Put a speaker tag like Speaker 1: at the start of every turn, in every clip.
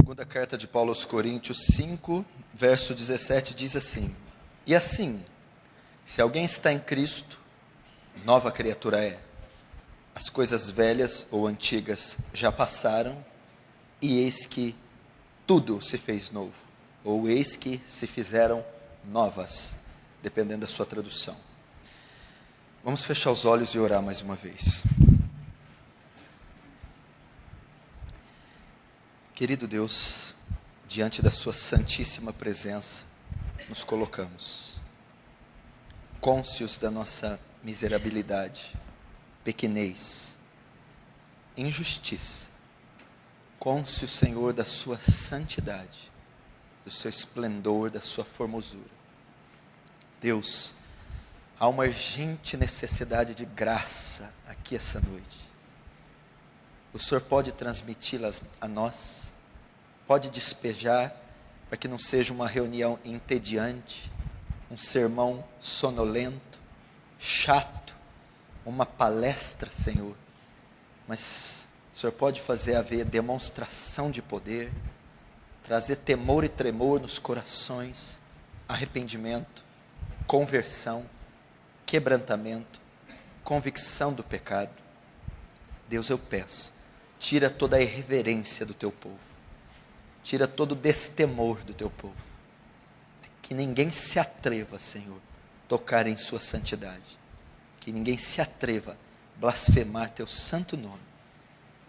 Speaker 1: Segunda carta de Paulo aos Coríntios 5, verso 17 diz assim: E assim, se alguém está em Cristo, nova criatura é. As coisas velhas ou antigas já passaram, e eis que tudo se fez novo, ou eis que se fizeram novas, dependendo da sua tradução. Vamos fechar os olhos e orar mais uma vez. Querido Deus, diante da sua santíssima presença, nos colocamos, cônscios da nossa miserabilidade, pequenez, injustiça, cônscios, Senhor, da sua santidade, do seu esplendor, da sua formosura. Deus, há uma urgente necessidade de graça aqui essa noite. O Senhor pode transmiti-las a nós, pode despejar, para que não seja uma reunião entediante, um sermão sonolento, chato, uma palestra, Senhor, mas o Senhor pode fazer haver demonstração de poder, trazer temor e tremor nos corações, arrependimento, conversão, quebrantamento, convicção do pecado. Deus, eu peço, tira toda a irreverência do teu povo, tira todo o destemor do teu povo, que ninguém se atreva, Senhor, tocar em sua santidade, que ninguém se atreva a blasfemar teu santo nome,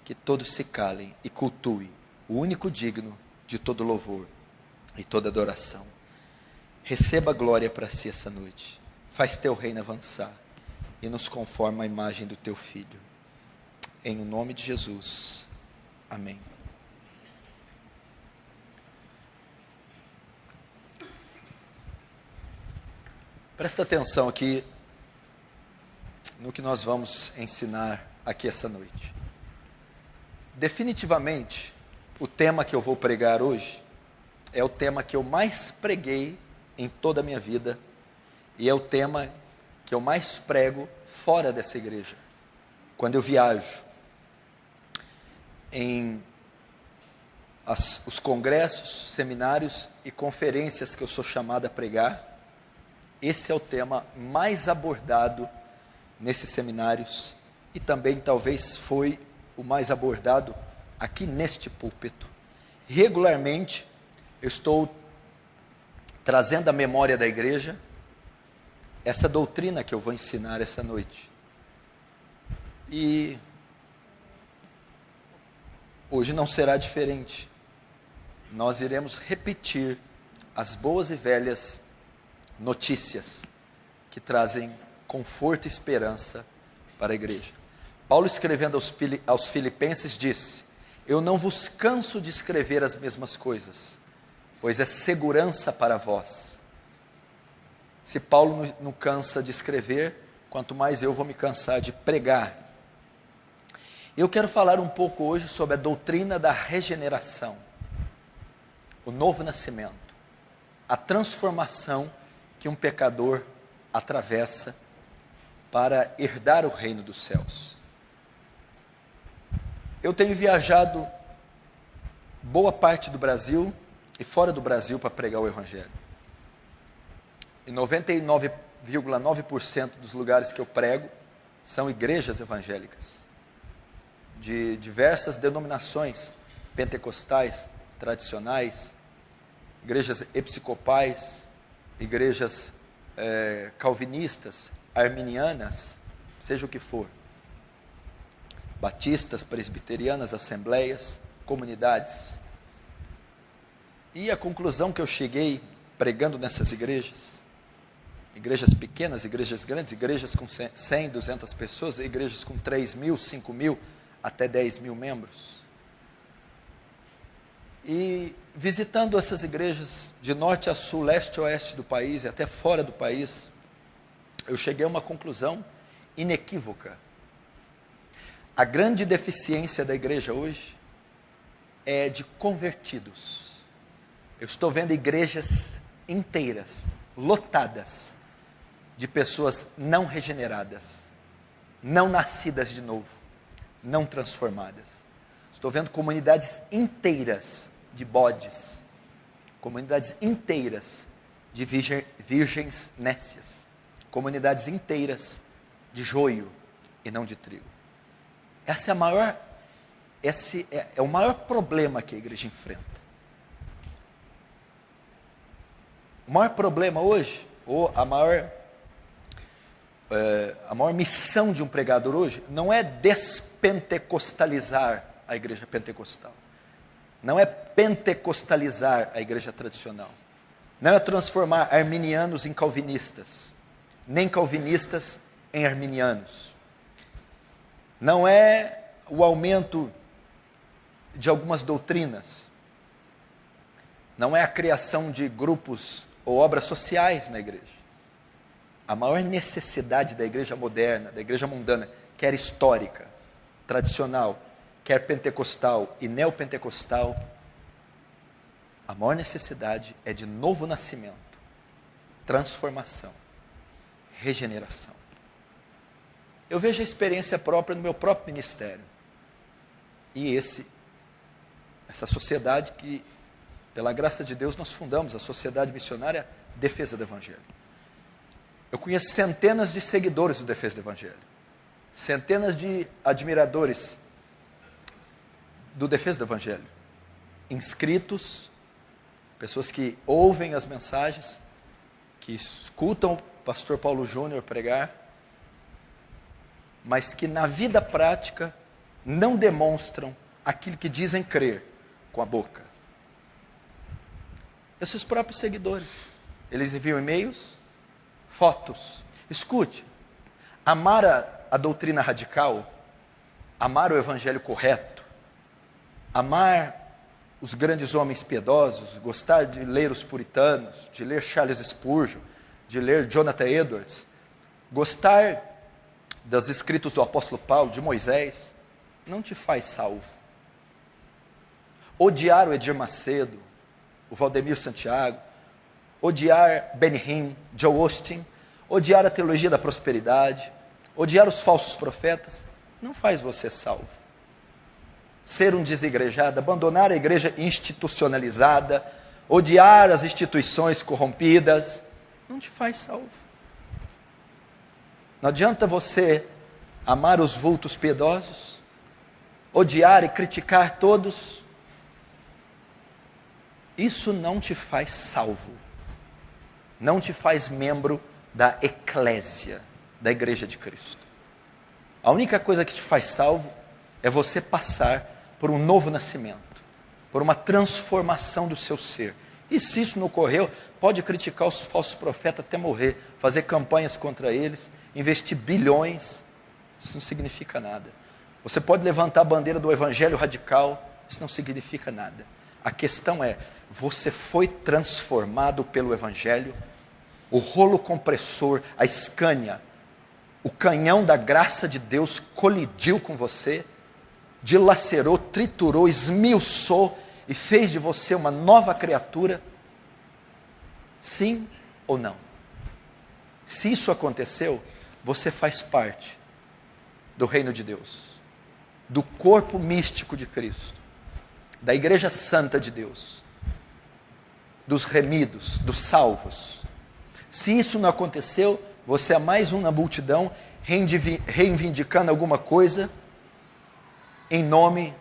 Speaker 1: que todos se calem e cultuem o único digno de todo louvor e toda adoração. Receba a glória para si essa noite, faz teu reino avançar e nos conforma à imagem do teu Filho. Em nome de Jesus, amém. Presta atenção aqui no que nós vamos ensinar aqui essa noite. Definitivamente, o tema que eu vou pregar hoje é o tema que eu mais preguei em toda a minha vida e é o tema que eu mais prego fora dessa igreja. Quando eu viajo em os congressos, seminários e conferências que eu sou chamado a pregar, esse é o tema mais abordado nesses seminários e também talvez foi o mais abordado aqui neste púlpito. Regularmente eu estou trazendo à memória da igreja essa doutrina que eu vou ensinar essa noite. E hoje não será diferente. Nós iremos repetir as boas e velhas notícias que trazem conforto e esperança para a igreja. Paulo, escrevendo aos Filipenses, disse: Eu não vos canso de escrever as mesmas coisas, pois é segurança para vós. Se Paulo não cansa de escrever, quanto mais eu vou me cansar de pregar. Eu quero falar um pouco hoje sobre a doutrina da regeneração, o novo nascimento, a transformação que um pecador atravessa para herdar o reino dos céus. Eu tenho viajado boa parte do Brasil e fora do Brasil para pregar o Evangelho. E 99,9% dos lugares que eu prego são igrejas evangélicas, de diversas denominações, pentecostais, tradicionais, igrejas episcopais, igrejas calvinistas, arminianas, seja o que for, batistas, presbiterianas, assembleias, comunidades. E a conclusão que eu cheguei pregando nessas igrejas pequenas, igrejas grandes, igrejas com 100, 200 pessoas, igrejas com 3 mil, 5 mil, até 10 mil membros. E visitando essas igrejas de norte a sul, leste a oeste do país e até fora do país, eu cheguei a uma conclusão inequívoca. A grande deficiência da igreja hoje é de convertidos. Eu estou vendo igrejas inteiras, lotadas, de pessoas não regeneradas, não nascidas de novo, não transformadas. Estou vendo comunidades inteiras de bodes, comunidades inteiras de virgens nécias, comunidades inteiras de joio e não de trigo. Esse é o maior problema que a igreja enfrenta. O maior problema hoje, ou a maior missão de um pregador hoje, não é despentecostalizar a igreja pentecostal. Não é pentecostalizar a igreja tradicional. Não é transformar arminianos em calvinistas, nem calvinistas em arminianos. Não é o aumento de algumas doutrinas. Não é a criação de grupos ou obras sociais na igreja. A maior necessidade da igreja moderna, da igreja mundana, quer histórica, tradicional, quer pentecostal e neopentecostal, a maior necessidade é de novo nascimento, transformação, regeneração. Eu vejo a experiência própria no meu próprio ministério. E essa sociedade que, pela graça de Deus, nós fundamos, a Sociedade Missionária Defesa do Evangelho. Eu conheço centenas de seguidores do Defesa do Evangelho, centenas de admiradores do Defesa do Evangelho, inscritos, pessoas que ouvem as mensagens, que escutam o pastor Paulo Júnior pregar, mas que na vida prática não demonstram aquilo que dizem crer com a boca. Esses próprios seguidores, eles enviam e-mails, fotos. Escute, amar a doutrina radical, amar o evangelho correto, amar os grandes homens piedosos, gostar de ler os puritanos, de ler Charles Spurgeon, de ler Jonathan Edwards, gostar dos escritos do apóstolo Paulo, de Moisés, não te faz salvo. Odiar o Edir Macedo, o Valdemir Santiago, odiar Benny Hinn, Joel Osteen, odiar a teologia da prosperidade, odiar os falsos profetas, não faz você salvo. Ser um desigrejado, abandonar a igreja institucionalizada, odiar as instituições corrompidas, não te faz salvo. Não adianta você amar os vultos piedosos, odiar e criticar todos. Isso não te faz salvo. Não te faz membro da eclésia, da igreja de Cristo. A única coisa que te faz salvo é você passar por um novo nascimento, por uma transformação do seu ser. E se isso não ocorreu, pode criticar os falsos profetas até morrer, fazer campanhas contra eles, investir bilhões, isso não significa nada. Você pode levantar a bandeira do evangelho radical, isso não significa nada. A questão é, você foi transformado pelo evangelho? O rolo compressor, a Scania, o canhão da graça de Deus colidiu com você, dilacerou, triturou, esmiuçou e fez de você uma nova criatura? Sim ou não? Se isso aconteceu, você faz parte do reino de Deus, do corpo místico de Cristo, da igreja santa de Deus, dos remidos, dos salvos. Se isso não aconteceu, você é mais um na multidão, reivindicando alguma coisa, em nome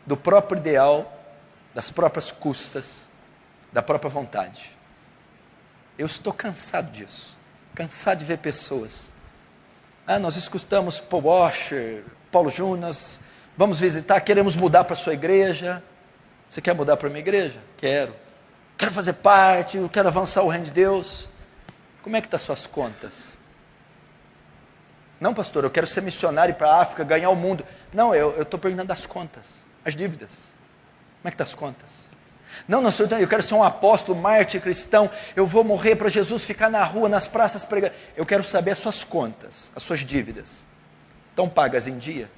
Speaker 1: do próprio ideal, das próprias custas, da própria vontade. Eu estou cansado disso, cansado de ver pessoas. Nós escutamos Paul Washer, Paulo Júnior, nós vamos visitar, queremos mudar para a sua igreja. Você quer mudar para a minha igreja? Quero. Quero fazer parte, eu quero avançar o reino de Deus. Como é que estão as suas contas? Não, pastor, eu quero ser missionário para a África, ganhar o mundo. Não, eu estou perguntando das contas, as dívidas. Como é que estão as contas? Não, eu quero ser um apóstolo, mártir cristão, eu vou morrer para Jesus, ficar na rua, nas praças, pregando. Eu quero saber as suas contas, as suas dívidas. Estão pagas em dia?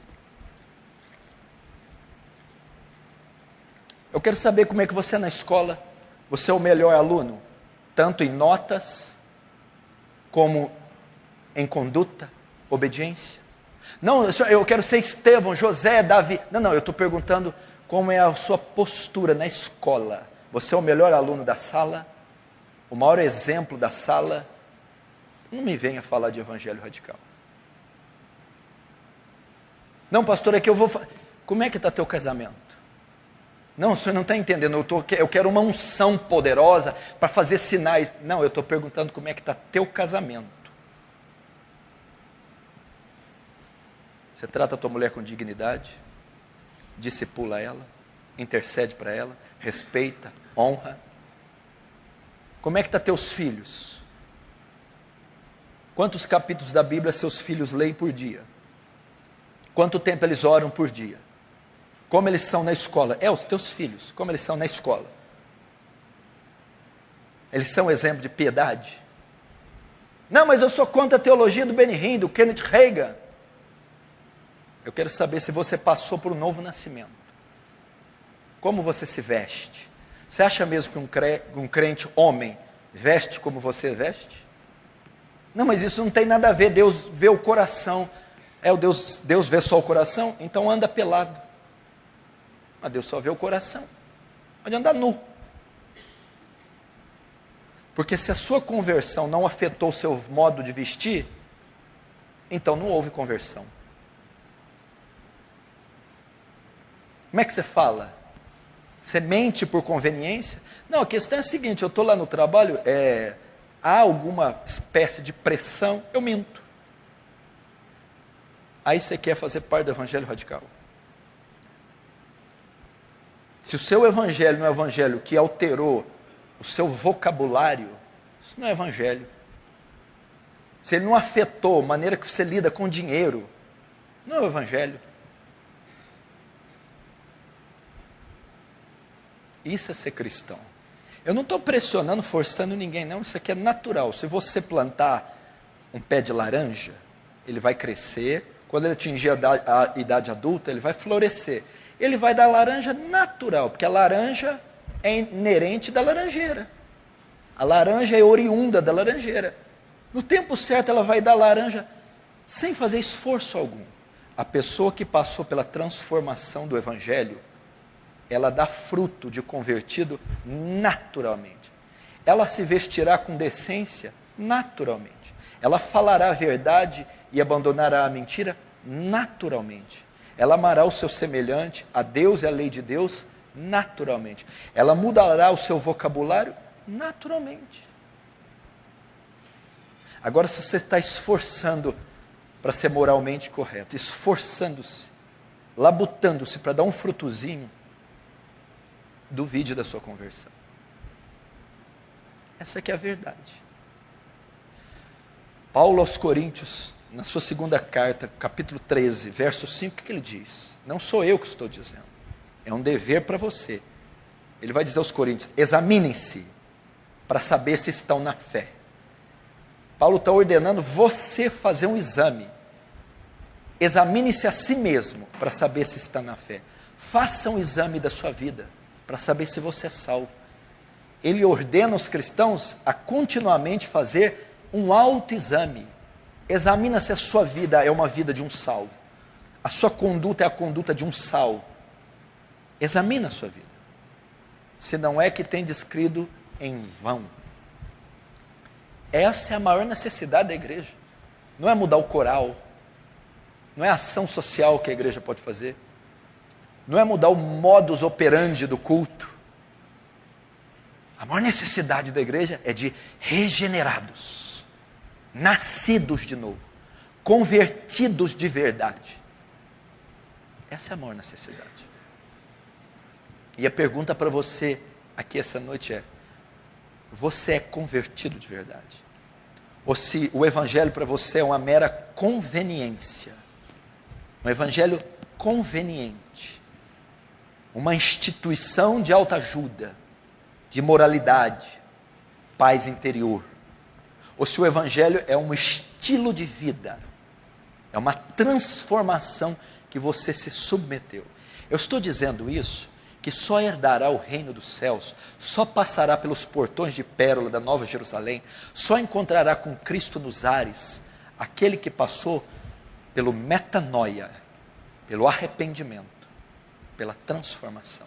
Speaker 1: Eu quero saber como é que você é na escola. Você é o melhor aluno, tanto em notas, como em conduta, obediência. Não, eu quero ser Estevão, José, Davi. Não, eu estou perguntando como é a sua postura na escola. Você é o melhor aluno da sala? O maior exemplo da sala? Não me venha falar de evangelho radical. Não, pastor, é que eu vou... Como é que está teu casamento? Não, o senhor não está entendendo, eu quero uma unção poderosa para fazer sinais. Não, eu estou perguntando como é que está teu casamento. Você trata a tua mulher com dignidade, discipula ela, intercede para ela, respeita, honra. Como é que está teus filhos? Quantos capítulos da Bíblia seus filhos leem por dia? Quanto tempo eles oram por dia? Como eles são na escola? Os teus filhos, como eles são na escola? Eles são exemplo de piedade? Não, mas eu sou contra a teologia do Benny Hinn, do Kenneth Hagin. Eu quero saber se você passou por um novo nascimento. Como você se veste? Você acha mesmo que um crente homem veste como você veste? Não, mas isso não tem nada a ver, Deus vê o coração. Deus vê só o coração, então anda pelado. Mas Deus só vê o coração. Pode andar nu. Porque se a sua conversão não afetou o seu modo de vestir, então não houve conversão. Como é que você fala? Você mente por conveniência? Não, a questão é a seguinte, eu estou lá no trabalho, há alguma espécie de pressão, eu minto. Aí você quer fazer parte do evangelho radical. Se o seu evangelho não é um evangelho que alterou o seu vocabulário, isso não é evangelho. Se ele não afetou a maneira que você lida com dinheiro, não é o evangelho. Isso é ser cristão. Eu não estou pressionando, forçando ninguém, não. Isso aqui é natural. Se você plantar um pé de laranja, ele vai crescer. Quando ele atingir a idade adulta, ele vai florescer. Ele vai dar laranja natural, porque a laranja é inerente da laranjeira. A laranja é oriunda da laranjeira. No tempo certo, ela vai dar laranja sem fazer esforço algum. A pessoa que passou pela transformação do evangelho, ela dá fruto de convertido naturalmente. Ela se vestirá com decência naturalmente. Ela falará a verdade e abandonará a mentira naturalmente. Ela amará o seu semelhante, a Deus e a lei de Deus naturalmente. Ela mudará o seu vocabulário naturalmente. Agora, se você está esforçando para ser moralmente correto, esforçando-se, labutando-se para dar um frutozinho, duvide da sua conversão. Essa aqui é a verdade. Paulo aos Coríntios, na sua segunda carta, capítulo 13, verso 5, o que ele diz? Não sou eu que estou dizendo, é um dever para você. Ele vai dizer aos Coríntios, examinem-se para saber se estão na fé. Paulo está ordenando você fazer um exame. Examine-se a si mesmo para saber se está na fé. Faça um exame da sua vida para saber se você é salvo. Ele ordena os cristãos a continuamente fazer um autoexame. Examina se a sua vida é uma vida de um salvo. A sua conduta é a conduta de um salvo. Examina a sua vida. Se não é que tem descrito em vão. Essa é a maior necessidade da igreja. Não é mudar o coral. Não é a ação social que a igreja pode fazer. Não é mudar o modus operandi do culto. A maior necessidade da igreja é de regenerados, nascidos de novo, convertidos de verdade. Essa é a maior necessidade. E a pergunta para você aqui essa noite é: você é convertido de verdade? Ou se o evangelho para você é uma mera conveniência? Um evangelho conveniente. Uma instituição de autoajuda, de moralidade, paz interior. Ou se o evangelho é um estilo de vida, é uma transformação que você se submeteu. Eu estou dizendo isso, que só herdará o reino dos céus, só passará pelos portões de pérola da Nova Jerusalém, só encontrará com Cristo nos ares, aquele que passou pelo metanoia, pelo arrependimento, pela transformação.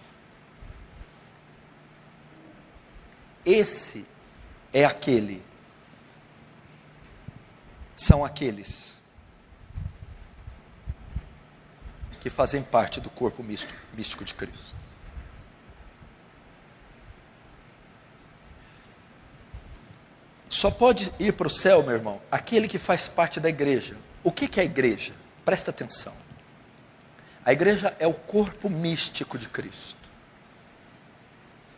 Speaker 1: Esse é aquele, são aqueles que fazem parte do corpo místico de Cristo. Só pode ir para o céu, meu irmão, aquele que faz parte da igreja. O que é a igreja? Presta atenção. A igreja é o corpo místico de Cristo.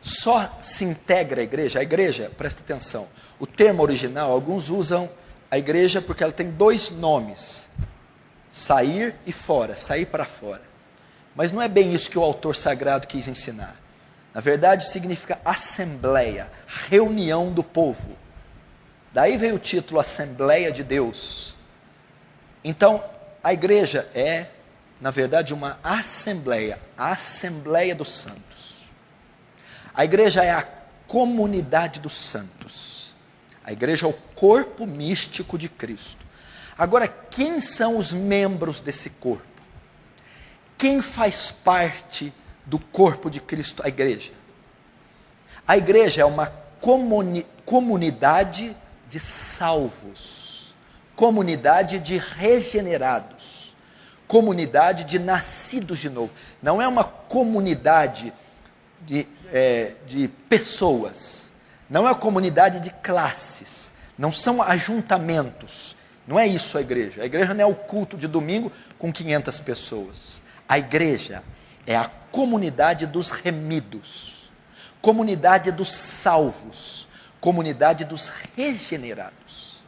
Speaker 1: Só se integra a igreja, presta atenção. O termo original, alguns usam a igreja porque ela tem dois nomes: sair e fora, sair para fora. Mas não é bem isso que o autor sagrado quis ensinar. Na verdade, significa assembleia, reunião do povo. Daí veio o título Assembleia de Deus. Então, a igreja é, na verdade, uma assembleia, a Assembleia dos Santos. A igreja é a comunidade dos santos. A igreja é o corpo místico de Cristo. Agora, quem são os membros desse corpo? Quem faz parte do corpo de Cristo, a igreja? A igreja é uma comunidade de salvos, comunidade de regenerados, comunidade de nascidos de novo. Não é uma comunidade de pessoas, não é uma comunidade de classes, não são ajuntamentos, não é isso a igreja não é o culto de domingo com 500 pessoas, a igreja é a comunidade dos remidos, comunidade dos salvos, comunidade dos regenerados.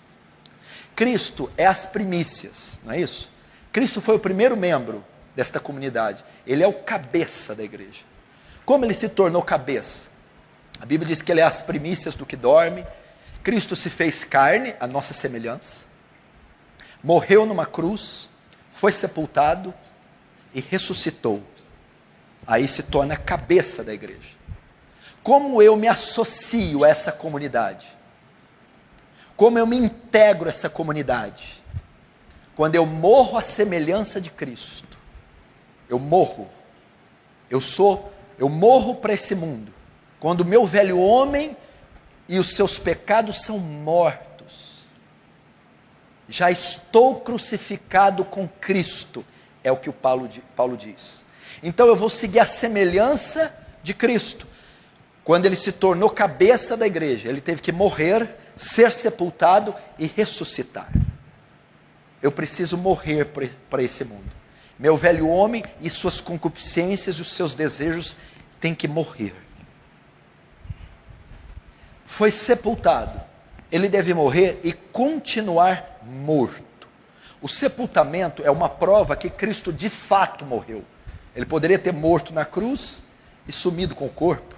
Speaker 1: Cristo é as primícias, não é isso? Cristo foi o primeiro membro desta comunidade, ele é o cabeça da igreja. Como ele se tornou cabeça? A Bíblia diz que ele é as primícias do que dorme. Cristo se fez carne, a nossa semelhança, morreu numa cruz, foi sepultado e ressuscitou. Aí se torna cabeça da igreja. Como eu me associo a essa comunidade? Como eu me integro a essa comunidade? Quando eu morro à semelhança de Cristo, eu morro para esse mundo. Quando o meu velho homem e os seus pecados são mortos, já estou crucificado com Cristo, é o que o Paulo diz. Então eu vou seguir a semelhança de Cristo. Quando ele se tornou cabeça da igreja, ele teve que morrer, ser sepultado e ressuscitar. Eu preciso morrer para esse mundo. Meu velho homem e suas concupiscências e os seus desejos têm que morrer. Foi sepultado. Ele deve morrer e continuar morto. O sepultamento é uma prova que Cristo de fato morreu. Ele poderia ter morto na cruz e sumido com o corpo.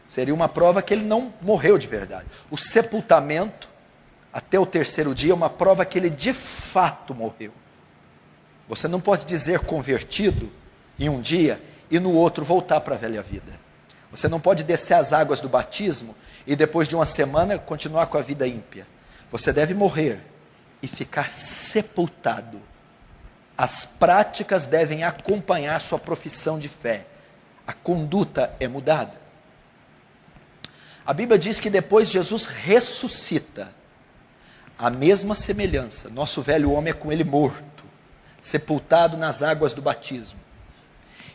Speaker 1: Seria uma prova que ele não morreu de verdade. O sepultamento, até o terceiro dia, é uma prova que ele de fato morreu. Você não pode dizer convertido em um dia e no outro voltar para a velha vida. Você não pode descer as águas do batismo e depois de uma semana continuar com a vida ímpia. Você deve morrer e ficar sepultado. As práticas devem acompanhar sua profissão de fé. A conduta é mudada. A Bíblia diz que depois Jesus ressuscita. A mesma semelhança. Nosso velho homem é com ele morto, sepultado nas águas do batismo.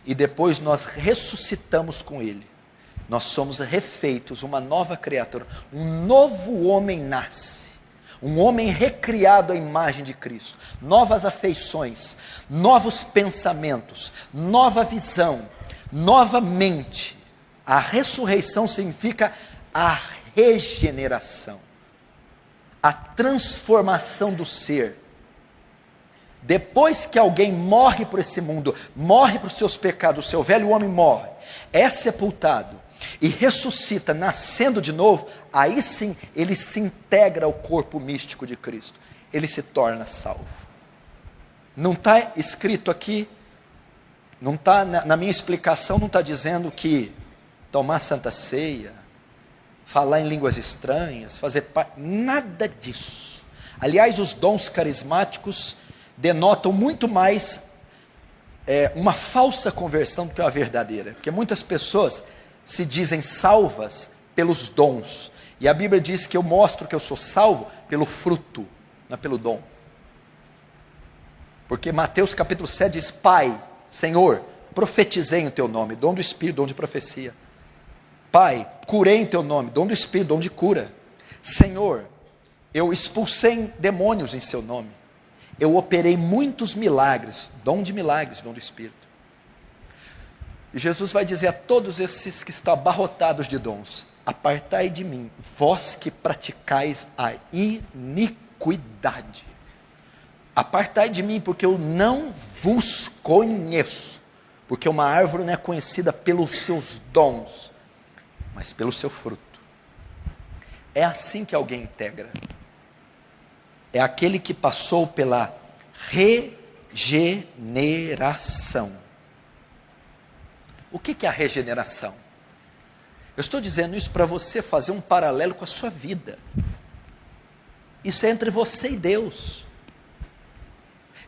Speaker 1: E depois nós ressuscitamos com ele. Nós somos refeitos, uma nova criatura. Um novo homem nasce. Um homem recriado à imagem de Cristo. Novas afeições, novos pensamentos, nova visão, nova mente. A ressurreição significa a regeneração, a transformação do ser. Depois que alguém morre para esse mundo, morre para os seus pecados, o seu velho homem morre, é sepultado e ressuscita, nascendo de novo, aí sim ele se integra ao corpo místico de Cristo, ele se torna salvo. Não está escrito aqui, não está na minha explicação, não está dizendo que tomar santa ceia, falar em línguas estranhas, fazer parte, nada disso. Aliás, os dons carismáticos denotam muito mais uma falsa conversão do que uma verdadeira. Porque muitas pessoas se dizem salvas pelos dons. E a Bíblia diz que eu mostro que eu sou salvo pelo fruto, não é pelo dom. Porque Mateus capítulo 7 diz: Pai, Senhor, profetizei em teu nome, dom do Espírito, dom de profecia. Pai, curei em teu nome, dom do Espírito, dom de cura. Senhor, eu expulsei demônios em seu nome. Eu operei muitos milagres, dom de milagres, dom do Espírito. E Jesus vai dizer a todos esses que estão abarrotados de dons: apartai de mim, vós que praticais a iniquidade. Apartai de mim, porque eu não vos conheço. Porque uma árvore não é conhecida pelos seus dons, mas pelo seu fruto. É assim que alguém integra. É aquele que passou pela regeneração. O que é a regeneração? Eu estou dizendo isso para você fazer um paralelo com a sua vida. Isso é entre você e Deus.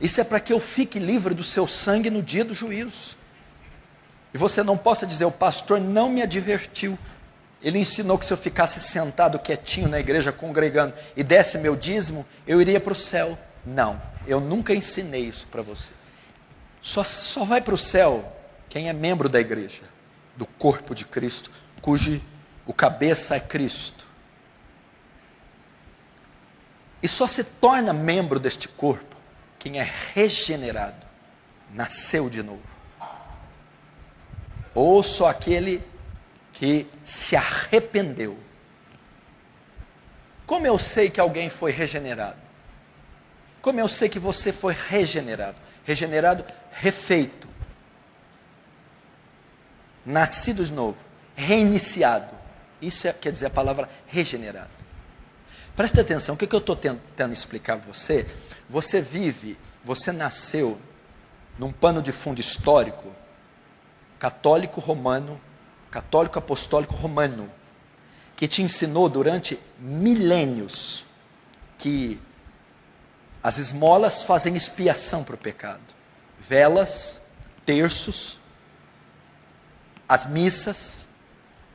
Speaker 1: Isso é para que eu fique livre do seu sangue no dia do juízo. E você não possa dizer: o pastor não me advertiu. Ele ensinou que se eu ficasse sentado quietinho na igreja, congregando, e desse meu dízimo, eu iria para o céu. Não, eu nunca ensinei isso para você. Só vai para o céu quem é membro da igreja, do corpo de Cristo, cujo o cabeça é Cristo. E só se torna membro deste corpo quem é regenerado, nasceu de novo. Ou só aquele que se arrependeu. Como eu sei que alguém foi regenerado? Como eu sei que você foi regenerado? Regenerado, refeito. Nascido de novo, reiniciado. Isso quer dizer a palavra regenerado. Presta atenção, o que eu estou tentando explicar a você? Você nasceu num pano de fundo histórico, católico romano, católico apostólico romano, que te ensinou durante milênios que as esmolas fazem expiação para o pecado. Velas, terços, as missas,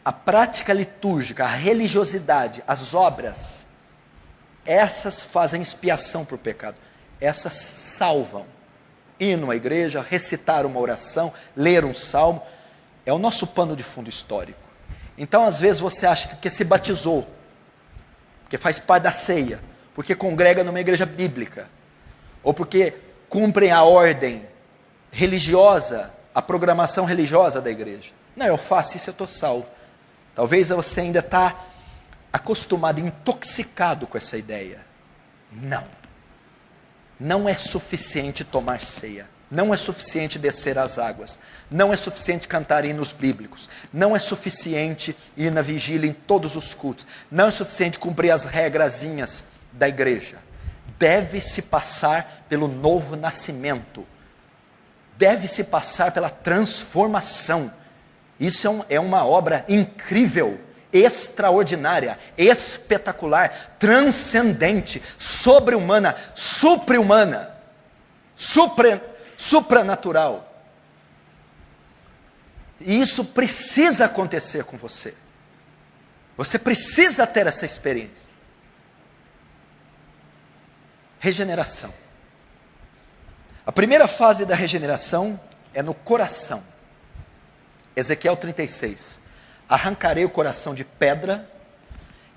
Speaker 1: a prática litúrgica, a religiosidade, as obras, essas fazem expiação para o pecado. Essas salvam. Ir numa igreja, recitar uma oração, ler um salmo, é o nosso pano de fundo histórico. Então, às vezes, você acha que porque se batizou, porque faz parte da ceia, porque congrega numa igreja bíblica, ou porque cumprem a ordem religiosa, a programação religiosa da igreja. Não, eu faço isso, eu estou salvo. Talvez você ainda está acostumado, intoxicado com essa ideia. Não. Não é suficiente tomar ceia. Não é suficiente descer as águas. Não é suficiente cantar hinos bíblicos. Não é suficiente ir na vigília em todos os cultos. Não é suficiente cumprir as regrazinhas da igreja. Deve-se passar pelo novo nascimento. Deve-se passar pela transformação. Isso é uma obra incrível, extraordinária, espetacular, transcendente, sobre-humana, supra-humana, supranatural. E isso precisa acontecer com você. Você precisa ter essa experiência. Regeneração. A primeira fase da regeneração é no coração. Ezequiel 36. Arrancarei o coração de pedra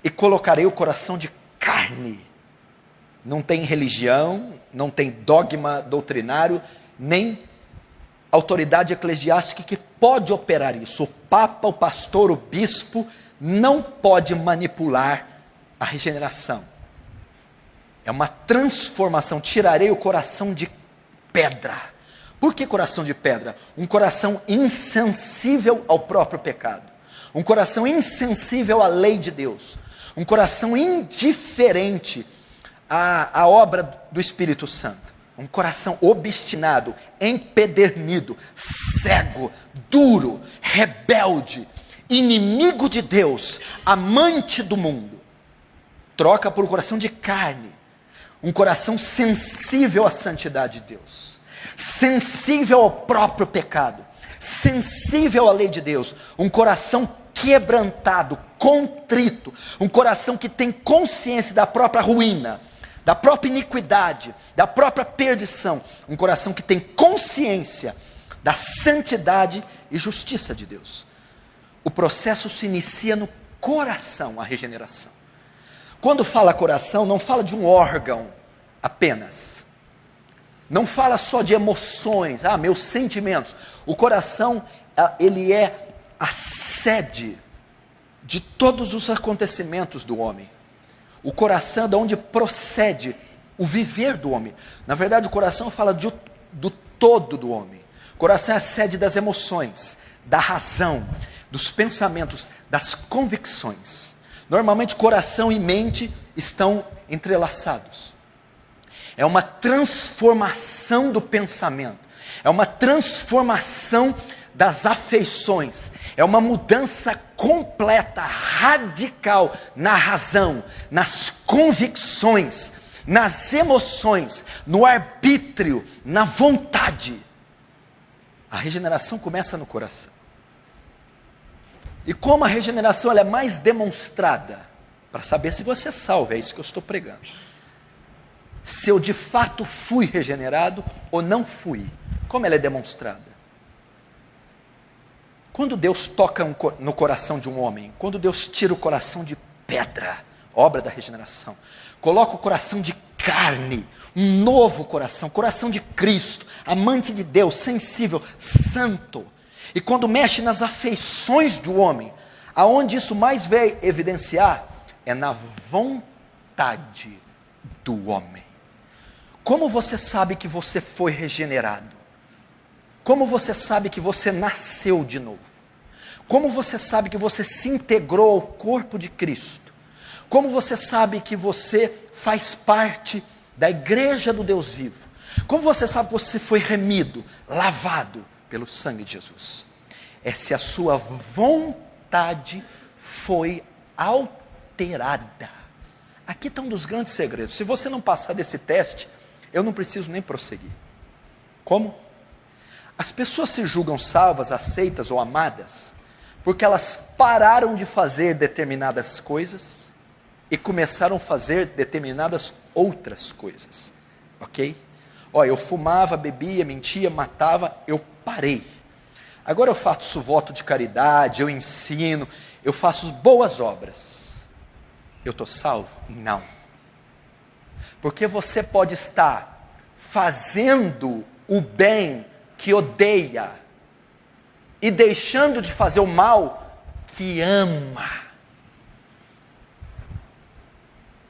Speaker 1: e colocarei o coração de carne. Não tem religião, não tem dogma doutrinário, nem autoridade eclesiástica que pode operar isso. O papa, o pastor, o bispo não pode manipular a regeneração. É uma transformação. Tirarei o coração de pedra. Por que coração de pedra? Um coração insensível ao próprio pecado. Um coração insensível à lei de Deus. Um coração indiferente à obra do Espírito Santo. Um coração obstinado, empedernido, cego, duro, rebelde, inimigo de Deus, amante do mundo. Troca por um coração de carne. Um coração sensível à santidade de Deus. sensível ao próprio pecado, sensível à lei de Deus, um coração quebrantado, contrito, um coração que tem consciência da própria ruína, da própria iniquidade, da própria perdição, um coração que tem consciência da santidade e justiça de Deus. O processo se inicia no coração, a regeneração. Quando fala coração, não fala de um órgão apenas, não fala só de emoções, meus sentimentos. O coração, ele é a sede de todos os acontecimentos do homem. O coração é de onde procede o viver do homem. Na verdade, o coração fala do todo do homem. O coração é a sede das emoções, da razão, dos pensamentos, das convicções. Normalmente, coração e mente estão entrelaçados. É uma transformação do pensamento, é uma transformação das afeições, é uma mudança completa, radical na razão, nas convicções, nas emoções, no arbítrio, na vontade. A regeneração começa no coração. E como a regeneração ela é mais demonstrada, para saber se você é salvo, é isso que eu estou pregando. Se eu de fato fui regenerado ou não fui, como ela é demonstrada? Quando Deus toca no coração de um homem, quando Deus tira o coração de pedra, obra da regeneração, coloca o coração de carne, um novo coração, coração de Cristo, amante de Deus, sensível, santo, e quando mexe nas afeições do homem, aonde isso mais veio evidenciar, é na vontade do homem. Como você sabe que você foi regenerado? Como você sabe que você nasceu de novo? Como você sabe que você se integrou ao corpo de Cristo? Como você sabe que você faz parte da igreja do Deus vivo? Como você sabe que você foi remido, lavado pelo sangue de Jesus? É se a sua vontade foi alterada. Aqui está um dos grandes segredos. Se você não passar desse teste, eu não preciso nem prosseguir. Como? As pessoas se julgam salvas, aceitas ou amadas, porque elas pararam de fazer determinadas coisas e começaram a fazer determinadas outras coisas. Ok? Eu fumava, bebia, mentia, matava, eu parei. Agora eu faço voto de caridade, eu ensino, eu faço boas obras. Eu estou salvo? Não. Porque você pode estar fazendo o bem que odeia e deixando de fazer o mal que ama.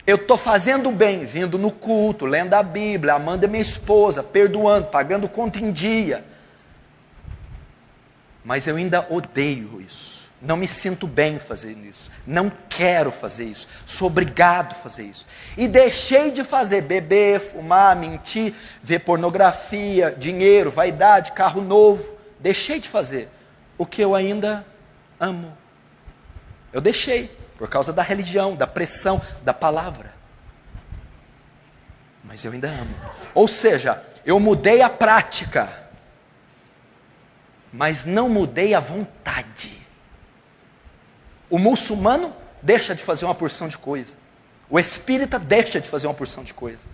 Speaker 1: Eu estou fazendo o bem, vindo no culto, lendo a Bíblia, amando a minha esposa, perdoando, pagando conta em dia. Mas eu ainda odeio isso. Não me sinto bem fazendo isso. Não quero fazer isso. Sou obrigado a fazer isso. E deixei de fazer, beber, fumar, mentir, ver pornografia, dinheiro, vaidade, carro novo. Deixei de fazer o que eu ainda amo. Eu deixei, por causa da religião, da pressão, da palavra. Mas eu ainda amo. Ou seja, eu mudei a prática, mas não mudei a vontade. O muçulmano deixa de fazer uma porção de coisa. O espírita deixa de fazer uma porção de coisa.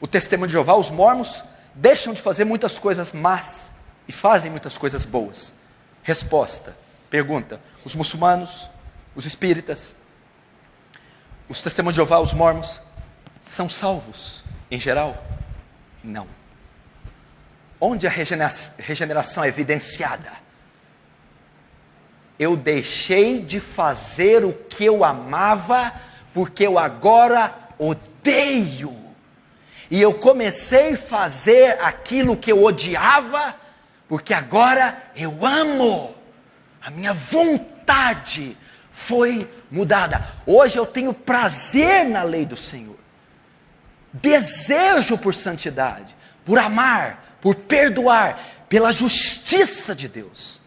Speaker 1: O testemunho de Jeová, os mormons, deixam de fazer muitas coisas más e fazem muitas coisas boas. Resposta, pergunta, os muçulmanos, os espíritas, os testemunhos de Jeová, os mormons, são salvos em geral? Não. Onde a regeneração é evidenciada? Eu deixei de fazer o que eu amava, porque eu agora odeio. E eu comecei a fazer aquilo que eu odiava, porque agora eu amo. A minha vontade foi mudada. Hoje eu tenho prazer na lei do Senhor. Desejo por santidade, por amar, por perdoar, pela justiça de Deus.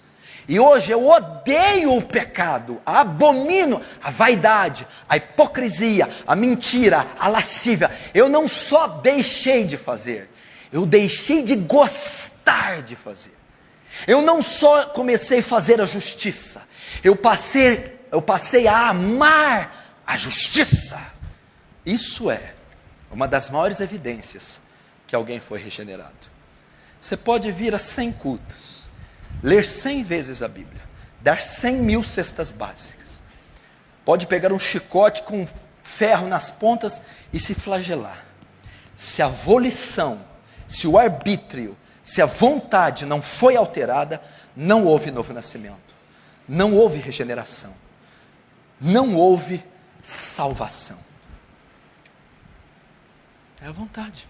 Speaker 1: E hoje eu odeio o pecado, abomino a vaidade, a hipocrisia, a mentira, a lascívia. Eu não só deixei de fazer, Eu deixei de gostar de fazer. Eu não só comecei a fazer a justiça, eu passei a amar a justiça. Isso é uma das maiores evidências que alguém foi regenerado. Você pode vir a 100 cultos, ler 100 vezes a Bíblia, dar 100.000 cestas básicas, pode pegar um chicote com ferro nas pontas e se flagelar. Se a volição, se o arbítrio, se a vontade não foi alterada, não houve novo nascimento, não houve regeneração, não houve salvação. É a vontade.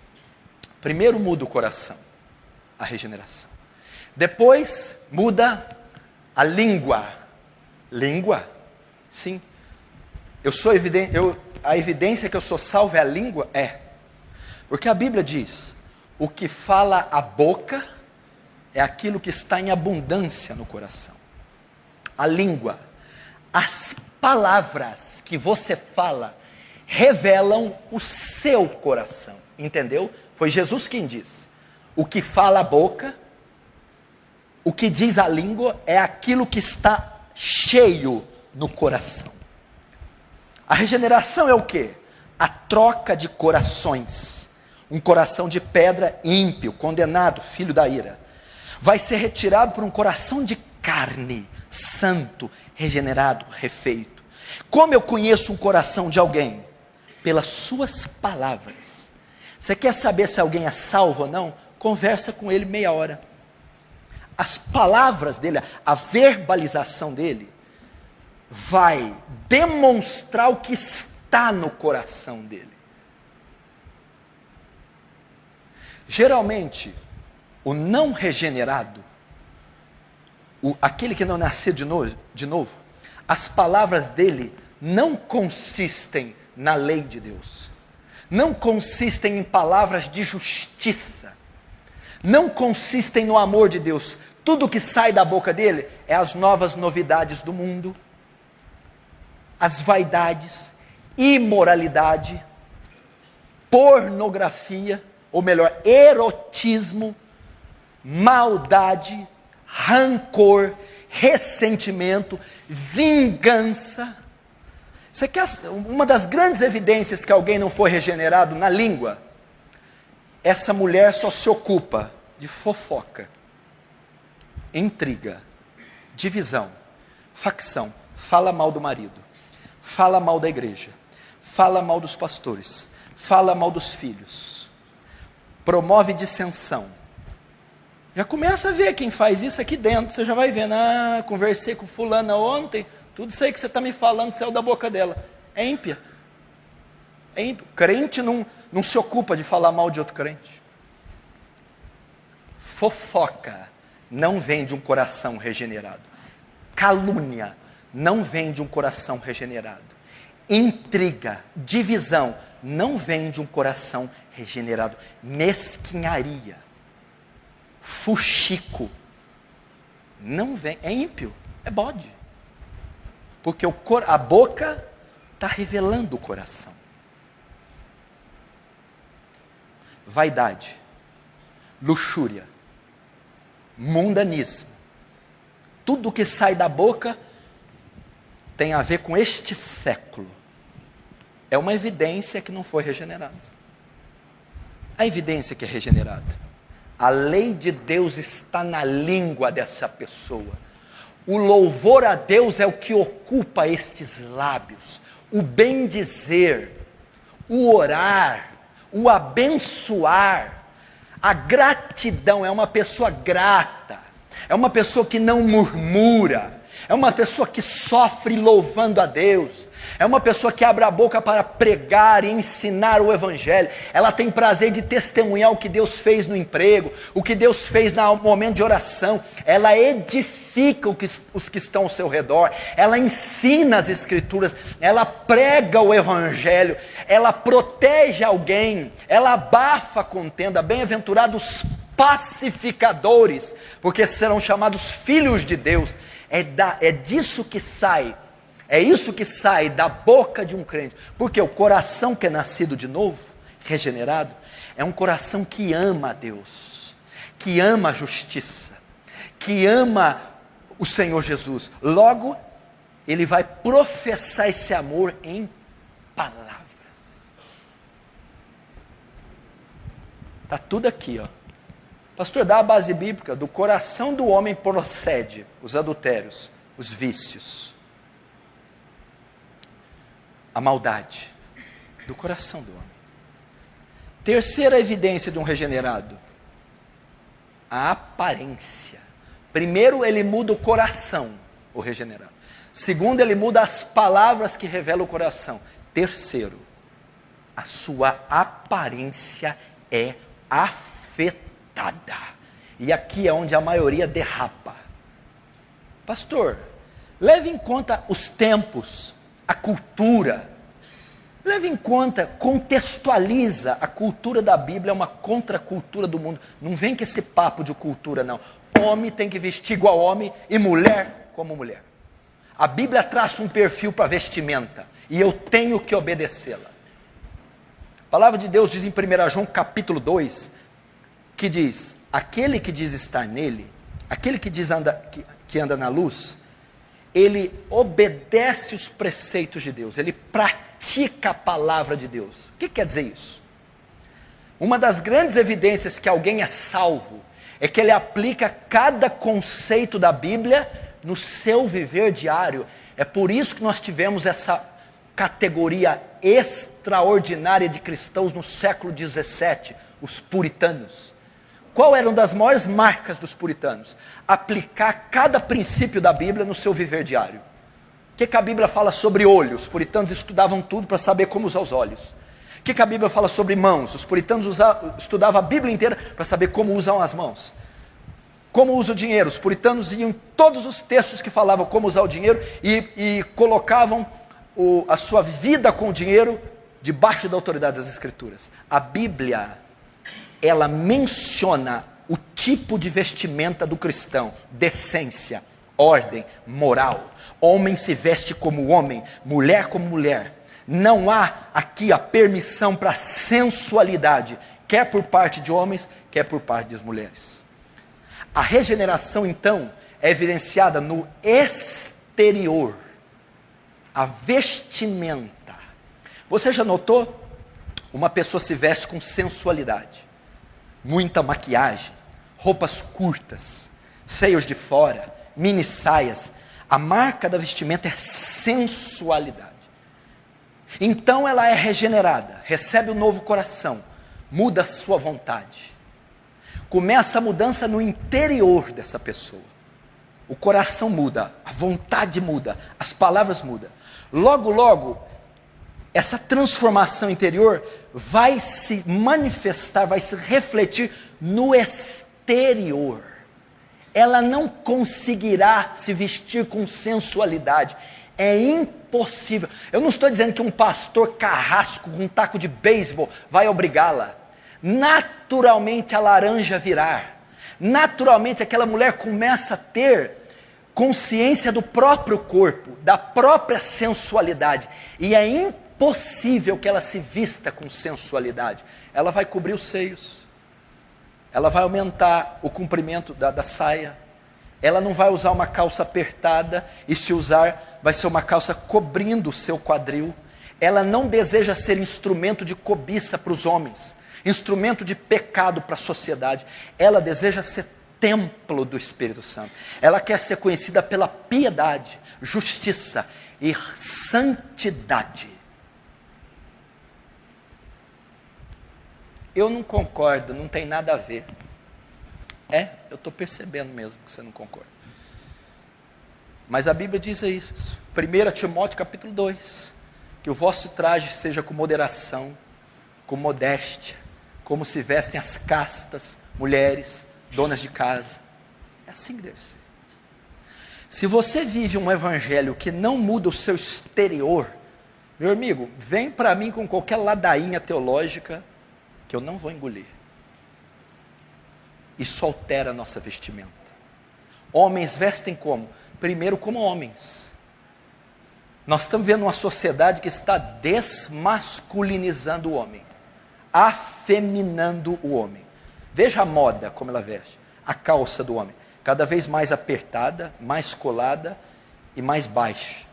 Speaker 1: Primeiro muda o coração, a regeneração. Depois muda a língua. Língua? Sim. A evidência que eu sou salvo é a língua? É. Porque a Bíblia diz, o que fala a boca é aquilo que está em abundância no coração. A língua, as palavras que você fala, revelam o seu coração. Entendeu? Foi Jesus quem disse. O que fala a boca, o que diz a língua, é aquilo que está cheio no coração. A regeneração é o quê? A troca de corações. Um coração de pedra ímpio, condenado, filho da ira, vai ser retirado por um coração de carne, santo, regenerado, refeito. Como eu conheço um coração de alguém? Pelas suas palavras. Você quer saber se alguém é salvo ou não? Conversa com ele meia hora. As palavras dele, a verbalização dele, vai demonstrar o que está no coração dele. Geralmente, o não regenerado, aquele que não nasceu de novo, as palavras dele não consistem na lei de Deus, não consistem em palavras de justiça, não consistem no amor de Deus. Tudo que sai da boca dele é as novas novidades do mundo, as vaidades, imoralidade, pornografia, ou melhor, erotismo, maldade, rancor, ressentimento, vingança. Você quer uma das grandes evidências que alguém não foi regenerado na língua? Essa mulher só se ocupa de fofoca, intriga, divisão, facção, fala mal do marido, fala mal da igreja, fala mal dos pastores, fala mal dos filhos, promove dissensão. Já começa a ver quem faz isso aqui dentro. Você já vai vendo, conversei com fulana ontem, tudo isso aí que você está me falando saiu da boca dela. É ímpia. É ímpio. Crente não se ocupa de falar mal de outro crente. Fofoca não vem de um coração regenerado. Calúnia não vem de um coração regenerado. Intriga, divisão, não vem de um coração regenerado. Mesquinharia, fuxico, não vem, é ímpio, é bode. Porque a boca está revelando o coração. Vaidade, luxúria, mundanismo, tudo que sai da boca tem a ver com este século. É uma evidência que não foi regenerado. A evidência que é regenerada. A lei de Deus está na língua dessa pessoa. O louvor a Deus é o que ocupa estes lábios. O bendizer, o orar, o abençoar. A gratidão, é uma pessoa grata. É uma pessoa que não murmura. É uma pessoa que sofre louvando a Deus. É uma pessoa que abre a boca para pregar e ensinar o Evangelho. Ela tem prazer de testemunhar o que Deus fez no emprego, o que Deus fez no momento de oração. Ela edifica os que estão ao seu redor. Ela ensina as Escrituras. Ela prega o Evangelho. Ela protege alguém. Ela abafa a contenda. Bem-aventurados pacificadores, porque serão chamados filhos de Deus. É disso que sai. É isso que sai da boca de um crente. Porque o coração que é nascido de novo, regenerado, É um coração que ama a Deus, que ama a justiça, que ama o Senhor Jesus. Logo, ele vai professar esse amor em palavras. Está tudo aqui, ó. Pastor, dá a base bíblica. Do coração do homem procede os adultérios, os vícios, a maldade. Do coração do homem. Terceira evidência de um regenerado: a aparência. Primeiro, ele muda o coração, o regenerado. Segundo, ele muda as palavras que revelam o coração. Terceiro, a sua aparência é afetada. E aqui é onde a maioria derrapa. Pastor, leve em conta os tempos, a cultura. Leve em conta, contextualiza. A cultura da Bíblia é uma contracultura do mundo. Não vem com esse papo de cultura, não. Homem tem que vestir igual homem e mulher como mulher. A Bíblia traça um perfil para vestimenta e eu tenho que obedecê-la. A palavra de Deus diz em 1 João capítulo 2, que diz: aquele que diz estar nele, aquele que diz que anda na luz, ele obedece os preceitos de Deus, ele pratica a palavra de Deus. O que quer dizer isso? Uma das grandes evidências que alguém é salvo é que ele aplica cada conceito da Bíblia no seu viver diário. É por isso que nós tivemos essa categoria extraordinária de cristãos no século 17, os puritanos. Qual era uma das maiores marcas dos puritanos? Aplicar cada princípio da Bíblia no seu viver diário. O que a Bíblia fala sobre olhos? Os puritanos estudavam tudo para saber como usar os olhos. O que a Bíblia fala sobre mãos? Os puritanos estudavam a Bíblia inteira para saber como usam as mãos. Como usa o dinheiro? Os puritanos iam em todos os textos que falavam como usar o dinheiro e colocavam a sua vida com o dinheiro debaixo da autoridade das Escrituras. A Bíblia, ela menciona o tipo de vestimenta do cristão: decência, ordem, moral. Homem se veste como homem, mulher como mulher. Não há aqui a permissão para sensualidade, quer por parte de homens, quer por parte das mulheres. A regeneração, então, é evidenciada no exterior, a vestimenta. Você já notou? Uma pessoa se veste com sensualidade, muita maquiagem, roupas curtas, seios de fora, mini saias. A marca da vestimenta é sensualidade. Então ela é regenerada, recebe um novo coração, muda a sua vontade. Começa a mudança no interior dessa pessoa. O coração muda, a vontade muda, as palavras mudam. Logo, logo, essa transformação interior vai se manifestar, vai se refletir no exterior. Ela não conseguirá se vestir com sensualidade. É impossível. Eu não estou dizendo que um pastor carrasco com um taco de beisebol vai obrigá-la. Naturalmente a laranja virar. Naturalmente aquela mulher começa a ter consciência do próprio corpo, da própria sensualidade. E é impossível que ela se vista com sensualidade. Ela vai cobrir os seios. Ela vai aumentar o comprimento da saia. Ela não vai usar uma calça apertada, e se usar, vai ser uma calça cobrindo o seu quadril. Ela não deseja ser instrumento de cobiça para os homens, instrumento de pecado para a sociedade. Ela deseja ser templo do Espírito Santo. Ela quer ser conhecida pela piedade, justiça e santidade. Eu não concordo, não tem nada a ver. Eu estou percebendo mesmo que você não concorda. Mas a Bíblia diz isso. 1 Timóteo capítulo 2. Que o vosso traje seja com moderação, com modéstia, como se vestem as castas mulheres, donas de casa. É assim que deve ser. Se você vive um evangelho que não muda o seu exterior, meu amigo, vem para mim com qualquer ladainha teológica, que eu não vou engolir. Isso altera a nossa vestimenta. Homens vestem como? Primeiro como homens. Nós estamos vendo uma sociedade que está desmasculinizando o homem. afeminando o homem. Veja a moda como ela veste. A calça do homem, cada vez mais apertada, mais colada e mais baixa.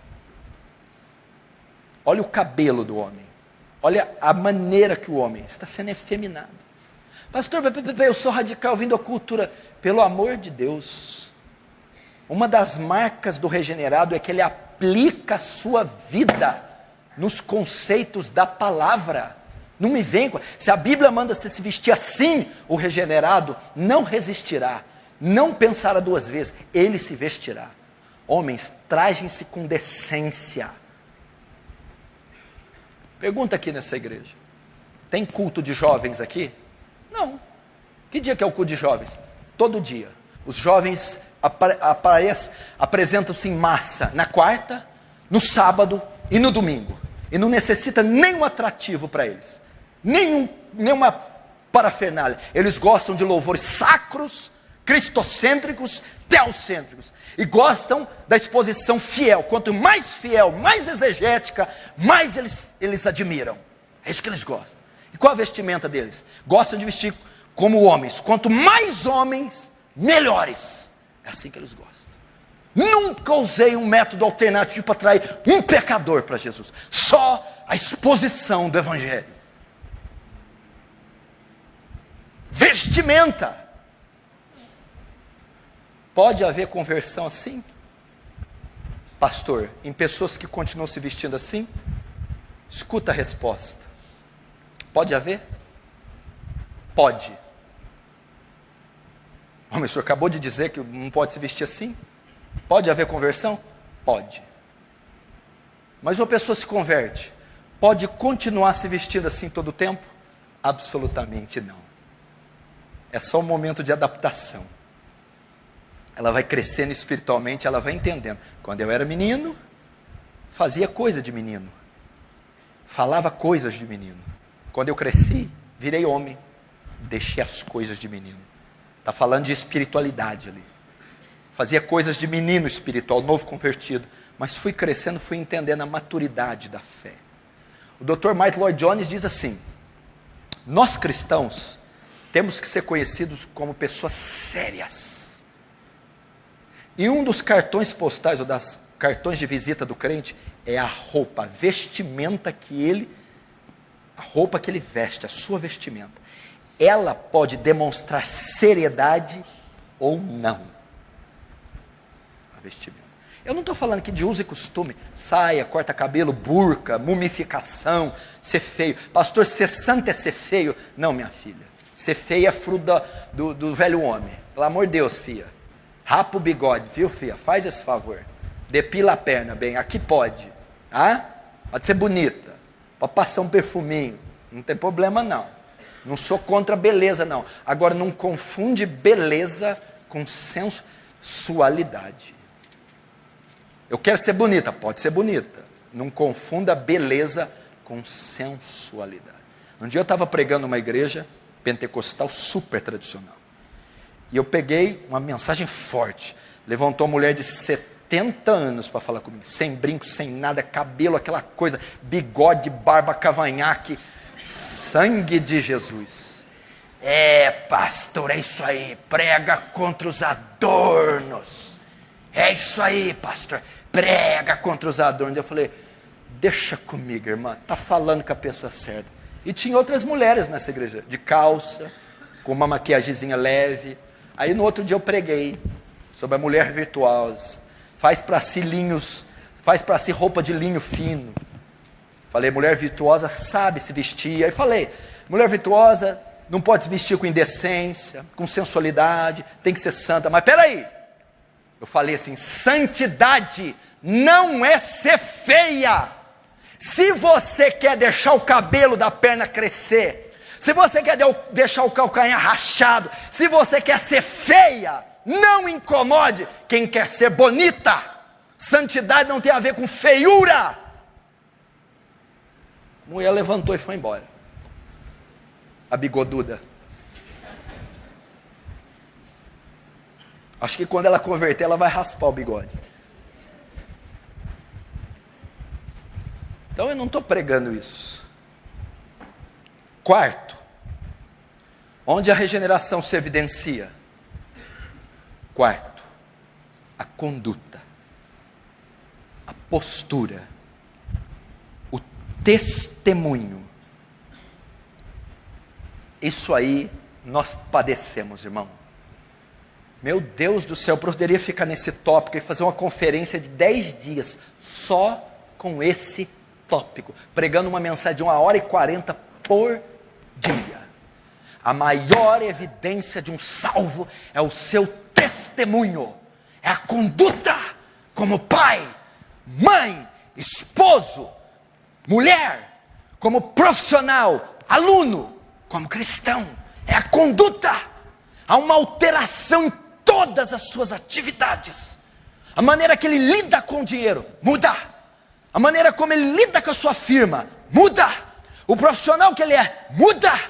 Speaker 1: Olha o cabelo do homem. Olha a maneira que o homem está sendo efeminado. Pastor, eu sou radical vindo à cultura. Pelo amor de Deus. Uma das marcas do regenerado é que ele aplica a sua vida nos conceitos da palavra. Não me vem com... Se a Bíblia manda você se vestir assim, o regenerado não resistirá, não pensará duas vezes, ele se vestirá. Homens, trajem-se com decência. Pergunta aqui nessa igreja: tem culto de jovens aqui? Não. Que dia que é o culto de jovens? Todo dia. Os jovens apresentam-se em massa na quarta, no sábado e no domingo. E não necessita nenhum atrativo para eles. Nenhuma parafernália. Eles gostam de louvores sacros, cristocêntricos, teocêntricos. E gostam da exposição fiel. Quanto mais fiel, mais exegética, mais eles admiram. É isso que eles gostam. E qual a vestimenta deles? Gostam de vestir como homens. Quanto mais homens, melhores. É assim que eles gostam. Nunca usei um método alternativo para atrair um pecador para Jesus. Só a exposição do Evangelho. Vestimenta. Pode haver conversão assim? Pastor, em pessoas que continuam se vestindo assim? Escuta a resposta. Pode haver? Pode. Mas o senhor acabou de dizer que não pode se vestir assim? Pode haver conversão? Pode. Mas uma pessoa se converte, pode continuar se vestindo assim todo o tempo? Absolutamente não. É só um momento de adaptação. Ela vai crescendo espiritualmente, ela vai entendendo. Quando eu era menino, fazia coisa de menino. Falava coisas de menino. Quando eu cresci, virei homem. Deixei as coisas de menino. Está falando de espiritualidade ali. Fazia coisas de menino espiritual, novo convertido. Mas fui crescendo, fui entendendo a maturidade da fé. O Dr. Martin Lloyd Jones diz assim: nós cristãos temos que ser conhecidos como pessoas sérias. E um dos cartões postais, ou das cartões de visita do crente, é a roupa, a vestimenta a roupa que ele veste, a sua vestimenta. Ela pode demonstrar seriedade ou não. A vestimenta. Eu não estou falando aqui de uso e costume, saia, corta cabelo, burca, mumificação, ser feio. Pastor, ser santo é ser feio? Não, minha filha. Ser feio é fruto do velho homem. Pelo amor de Deus, filha. Rapa o bigode, viu, filha? Faz esse favor. Depila a perna, bem. Aqui pode. Ah? Pode ser bonita. Pode passar um perfuminho. Não tem problema, não. Não sou contra a beleza, não. Agora, não confunde beleza com sensualidade. Eu quero ser bonita. Pode ser bonita. Não confunda beleza com sensualidade. Um dia eu estava pregando numa igreja pentecostal super tradicional. E eu peguei uma mensagem forte. Levantou uma mulher de 70 anos para falar comigo. Sem brinco, sem nada, cabelo, aquela coisa, bigode, barba, cavanhaque. Sangue de Jesus. É, pastor, é isso aí. Prega contra os adornos. É isso aí, pastor. Prega contra os adornos. Eu falei, deixa comigo, irmã. Está falando com a pessoa certa. E tinha outras mulheres nessa igreja. De calça, com uma maquiagemzinha leve. Aí no outro dia eu preguei sobre a mulher virtuosa. Faz para si roupa de linho fino. Falei, mulher virtuosa sabe se vestir. Aí falei, mulher virtuosa não pode se vestir com indecência, com sensualidade, tem que ser santa. Mas peraí, eu falei assim, santidade não é ser feia. Se você quer deixar o cabelo da perna crescer, se você quer deixar o calcanhar rachado, se você quer ser feia, não incomode quem quer ser bonita. Santidade não tem a ver com feiura. A mulher levantou e foi embora. A bigoduda. Acho que quando ela converter, ela vai raspar o bigode. Então eu não estou pregando isso. Quarto, Onde a regeneração se evidencia? Quarto, a conduta, a postura, o testemunho. Isso aí nós padecemos, irmão. Meu Deus do céu, eu poderia ficar nesse tópico e fazer uma conferência de 10 dias só com esse tópico, pregando uma mensagem de 1h40 por dia. A maior evidência de um salvo é o seu testemunho, é a conduta como pai, mãe, esposo, mulher, como profissional, aluno, como cristão. É a conduta. Há uma alteração em todas as suas atividades. A maneira que ele lida com o dinheiro muda. A maneira como ele lida com a sua firma muda. O profissional que ele é muda. A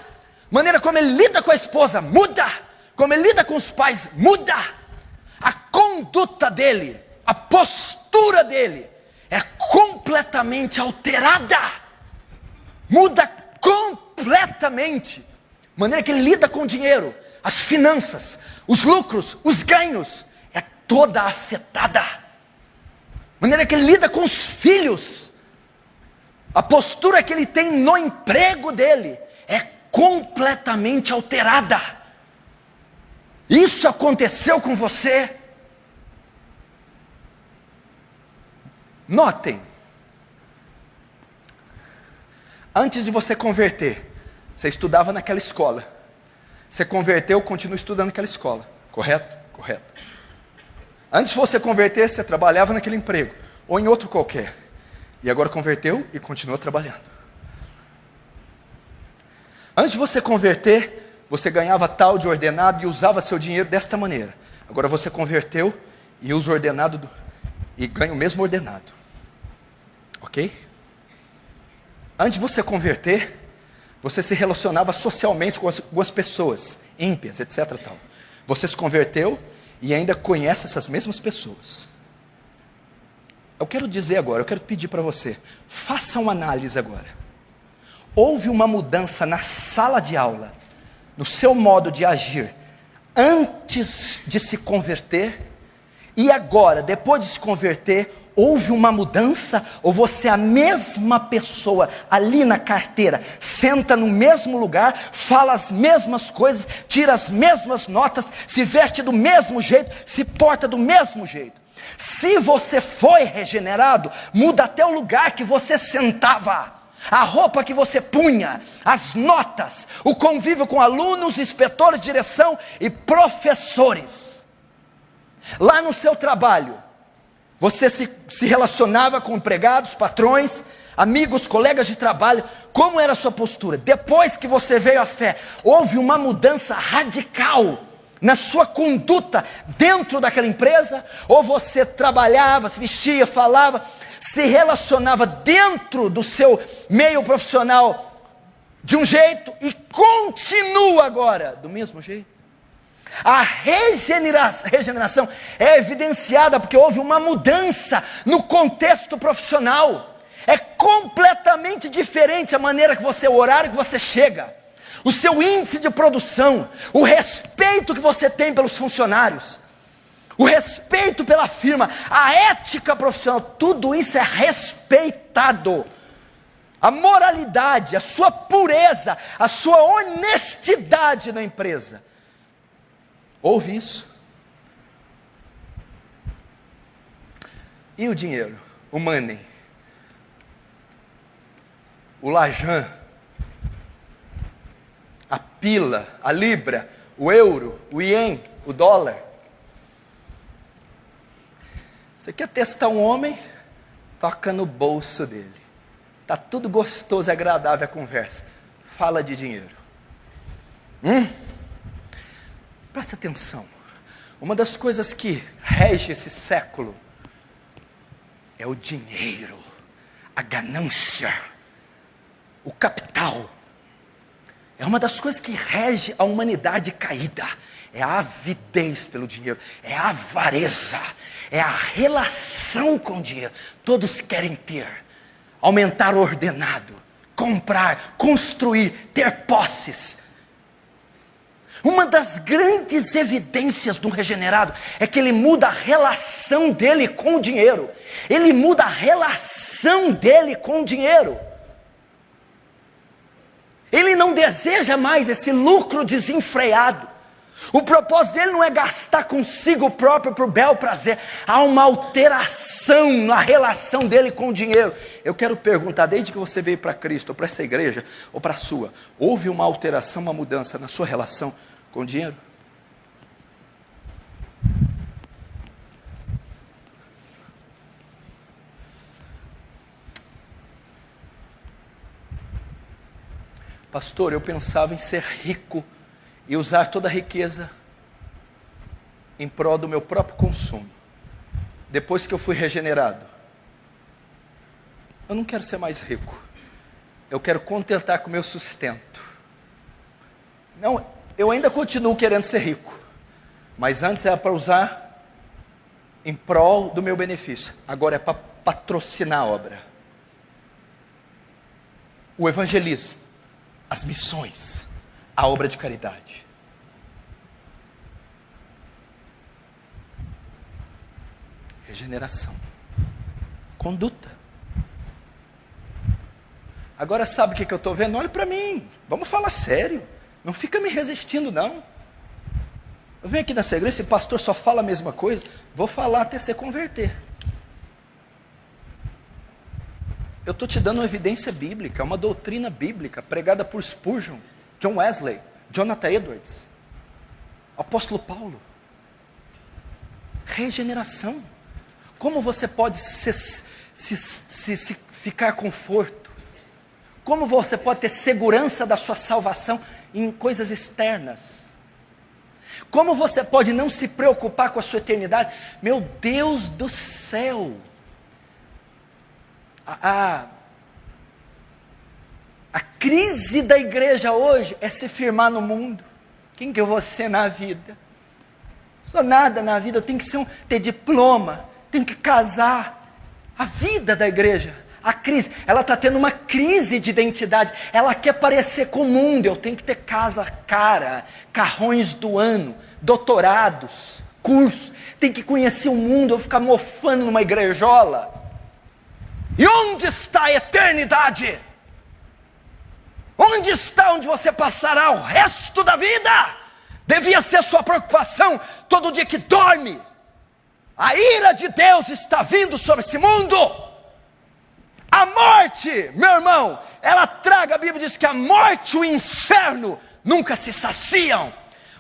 Speaker 1: maneira como ele lida com a esposa muda. Como ele lida com os pais muda. A conduta dele, a postura dele é completamente alterada. Muda completamente. A maneira que ele lida com o dinheiro, as finanças, os lucros, os ganhos, é toda afetada. A maneira que ele lida com os filhos, a postura que ele tem no emprego dele, é completamente alterada. Isso aconteceu com você? Notem, antes de você converter, você estudava naquela escola. Você converteu, continua estudando naquela escola. Correto? Correto. Antes de você converter, você trabalhava naquele emprego, ou em outro qualquer. E agora converteu e continua trabalhando. Antes de você converter, você ganhava tal de ordenado e usava seu dinheiro desta maneira. Agora você converteu e usa o ordenado e ganha o mesmo ordenado. Ok? Antes de você converter, você se relacionava socialmente com algumas pessoas, ímpias, etc. Tal. Você se converteu e ainda conhece essas mesmas pessoas. Eu quero dizer agora, eu quero pedir para você, faça uma análise agora. Houve uma mudança na sala de aula, no seu modo de agir, antes de se converter, e agora, depois de se converter, houve uma mudança, ou você é a mesma pessoa ali na carteira, senta no mesmo lugar, fala as mesmas coisas, tira as mesmas notas, se veste do mesmo jeito, se porta do mesmo jeito. Se você foi regenerado, muda até o lugar que você sentava, a roupa que você punha, as notas, o convívio com alunos, inspetores, direção e professores. Lá no seu trabalho, você se relacionava com empregados, patrões, amigos, colegas de trabalho. Como era a sua postura? Depois que você veio à fé, houve uma mudança radical na sua conduta dentro daquela empresa? Ou você trabalhava, se vestia, falava, se relacionava dentro do seu meio profissional de um jeito e continua agora do mesmo jeito? A regeneração é evidenciada porque houve uma mudança no contexto profissional. É completamente diferente a maneira que você, o horário que você chega, o seu índice de produção, o respeito que você tem pelos funcionários, o respeito pela firma, a ética profissional, tudo isso é respeitado. A moralidade, a sua pureza, a sua honestidade na empresa. Houve isso? E o dinheiro? O money? O lajan? A pila? A libra? O euro? O ien? O dólar? Você quer testar um homem? Toca no bolso dele. Está tudo gostoso, agradável a conversa. Fala de dinheiro. Presta atenção. Uma das coisas que rege esse século é o dinheiro, a ganância, o capital. É uma das coisas que rege a humanidade caída. É a avidez pelo dinheiro, é a avareza, é a relação com o dinheiro. Todos querem ter, aumentar o ordenado, comprar, construir, ter posses.
Speaker 2: Uma das grandes evidências do regenerado é que ele muda a relação dele com o dinheiro. Ele muda a relação dele com o dinheiro. Ele não deseja mais esse lucro desenfreado. O propósito dele não é gastar consigo próprio por bel prazer. Há uma alteração na relação dele com o dinheiro. Eu quero perguntar, desde que você veio para Cristo, ou para essa igreja, ou para a sua, houve uma alteração, uma mudança na sua relação com o dinheiro? Pastor, eu pensava em ser rico e usar toda a riqueza em prol do meu próprio consumo. Depois que eu fui regenerado, eu não quero ser mais rico. Eu quero contentar com o meu sustento. Não, eu ainda continuo querendo ser rico, mas antes era para usar em prol do meu benefício. Agora é para patrocinar a obra. O evangelismo, as missões, a obra de caridade. Regeneração. Conduta. Agora sabe o que eu estou vendo? Olha para mim, vamos falar sério. Não fica me resistindo não. Eu venho aqui nessa igreja, esse pastor só fala a mesma coisa. Vou falar até você converter. Eu estou te dando uma evidência bíblica, uma doutrina bíblica, pregada por Spurgeon, John Wesley, Jonathan Edwards, apóstolo Paulo. Regeneração. Como você pode ficar conforto? Como você pode ter segurança da sua salvação em coisas externas? Como você pode não se preocupar com a sua eternidade? Meu Deus do céu! A crise da igreja hoje é se firmar no mundo. Quem que eu vou ser na vida? Não sou nada na vida, eu tenho que ter diploma, tenho que casar. A vida da igreja, a crise, ela está tendo uma crise de identidade. Ela quer parecer com o mundo. Eu tenho que ter casa cara, carrões do ano, doutorados, cursos. Tem que conhecer o mundo, eu vou ficar mofando numa igrejola. E onde está a eternidade? Onde está onde você passará o resto da vida? Devia ser sua preocupação todo dia que dorme. A ira de Deus está vindo sobre esse mundo. A morte, meu irmão, ela traga, a Bíblia diz que a morte e o inferno nunca se saciam.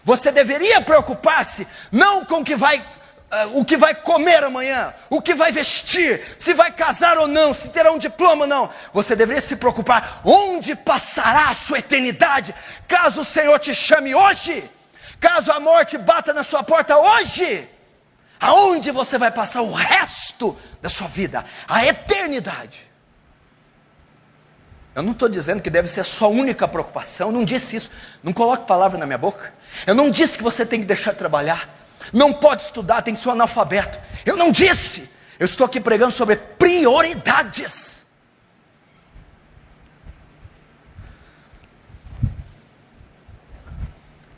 Speaker 2: Você deveria preocupar-se não com o que vai comer amanhã, o que vai vestir, se vai casar ou não, se terá um diploma ou não. Você deveria se preocupar onde passará a sua eternidade, caso o Senhor te chame hoje, caso a morte bata na sua porta hoje. Aonde você vai passar o resto da sua vida, a eternidade. Eu não estou dizendo que deve ser a sua única preocupação, eu não disse isso, não coloque palavra na minha boca. Eu não disse que você tem que deixar de trabalhar, não pode estudar, tem que ser um analfabeto. Eu não disse, eu estou aqui pregando sobre prioridades.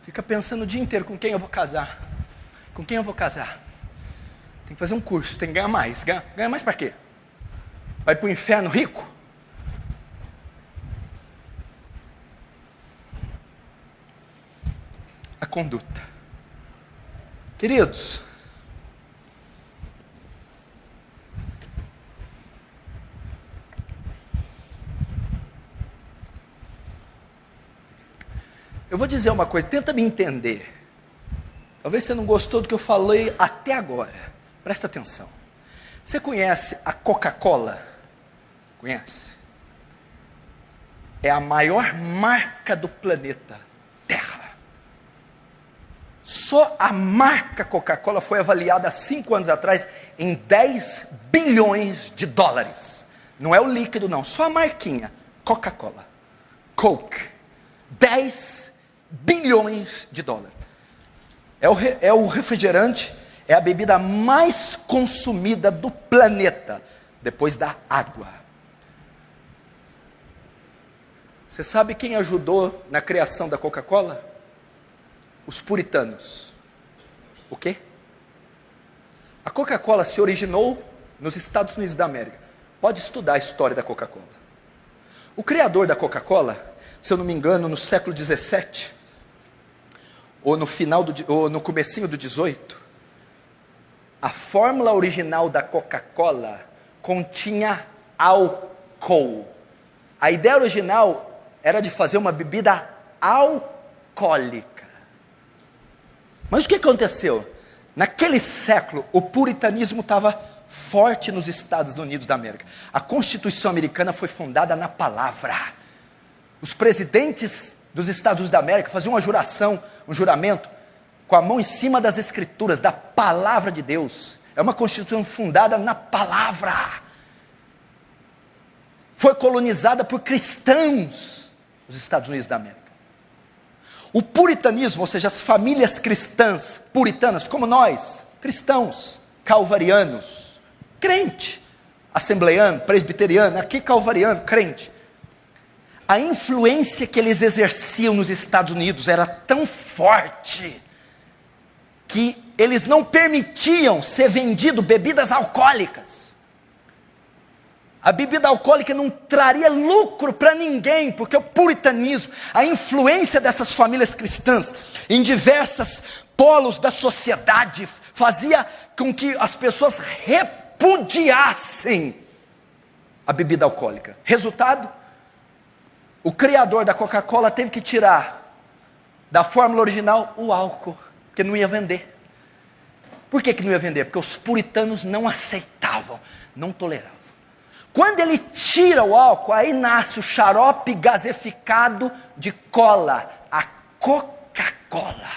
Speaker 2: Fica pensando o dia inteiro com quem eu vou casar, com quem eu vou casar. Tem que fazer um curso, tem que ganhar mais. Ganhar mais para quê? Vai para o inferno rico? A conduta. Queridos, eu vou dizer uma coisa, tenta me entender. Talvez você não gostou do que eu falei até agora. Presta atenção. Você conhece a Coca-Cola? Conhece? É a maior marca do planeta Terra. Só a marca Coca-Cola foi avaliada há 5 anos atrás em 10 bilhões de dólares. Não é o líquido não, só a marquinha. Coca-Cola. Coke. 10 bilhões de dólares. É o refrigerante, é a bebida mais consumida do planeta, depois da água. Você sabe quem ajudou na criação da Coca-Cola?
Speaker 1: os puritanos. O quê? A Coca-Cola se originou nos Estados Unidos da América. Pode estudar a história da Coca-Cola. O criador da Coca-Cola, se eu não me engano, no século XVII, ou no comecinho do XVIII, a fórmula original da Coca-Cola continha álcool. A ideia original era de fazer uma bebida alcoólica. Mas o que aconteceu? Naquele século, o puritanismo estava forte nos Estados Unidos da América. A Constituição americana foi fundada na palavra. Os presidentes dos Estados Unidos da América faziam um juramento, com a mão em cima das escrituras, da palavra de Deus. É uma Constituição fundada na palavra. Foi colonizada por cristãos, os Estados Unidos da América. O puritanismo, ou seja, as famílias cristãs, puritanas, como nós, cristãos, calvarianos, crente, assembleiano, presbiteriano, aqui calvariano, crente. A influência que eles exerciam nos Estados Unidos era tão forte, que eles não permitiam ser vendido bebidas alcoólicas. A bebida alcoólica não traria lucro para ninguém, porque o puritanismo, a influência dessas famílias cristãs em diversos polos da sociedade, fazia com que as pessoas repudiassem a bebida alcoólica. Resultado, o criador da Coca-Cola teve que tirar da fórmula original o álcool, porque não ia vender. Por que não ia vender? Porque os puritanos não aceitavam, não toleravam. Quando ele tira o álcool, aí nasce o xarope gaseificado de cola, a Coca-Cola,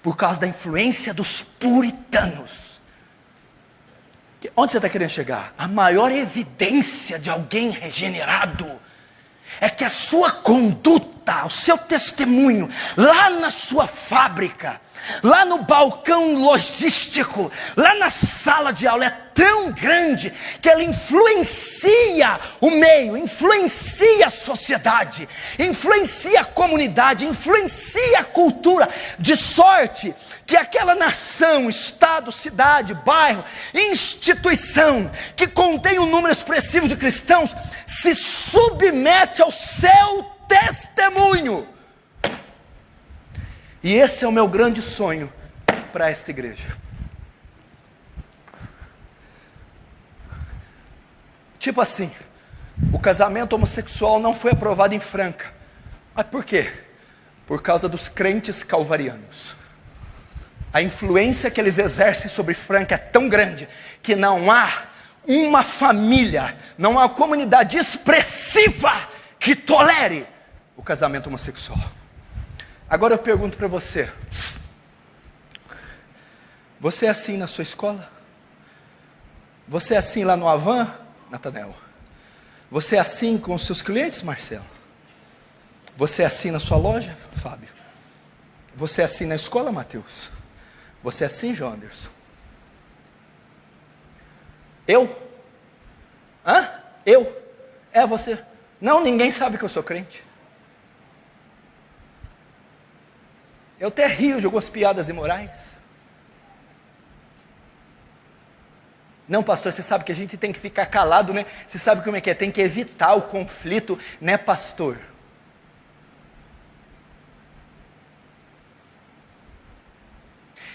Speaker 1: por causa da influência dos puritanos. Onde você está querendo chegar? A maior evidência de alguém regenerado é que a sua conduta, o seu testemunho, lá na sua fábrica, lá no balcão logístico, lá na sala de aula, é tão grande que ela influencia o meio, influencia a sociedade, influencia a comunidade, influencia a cultura, de sorte que aquela nação, estado, cidade, bairro, instituição, que contém um número expressivo de cristãos, se submete ao seu testemunho. E esse é o meu grande sonho para esta igreja. Tipo assim, o casamento homossexual não foi aprovado em Franca. Mas por quê? Por causa dos crentes calvarianos. A influência que eles exercem sobre Franca é tão grande, que não há uma família, não há uma comunidade expressiva que tolere o casamento homossexual. Agora eu pergunto para você, você é assim na sua escola? Você é assim lá no Avan, Natanael? Você é assim com os seus clientes, Marcelo? Você é assim na sua loja, Fábio? Você é assim na escola, Mateus? Você é assim, João Anderson? Eu? Eu? É você? Não, ninguém sabe que eu sou crente. Eu até rio de algumas piadas imorais. Não, pastor, você sabe que a gente tem que ficar calado, né? Você sabe como é que é? Tem que evitar o conflito, né, pastor?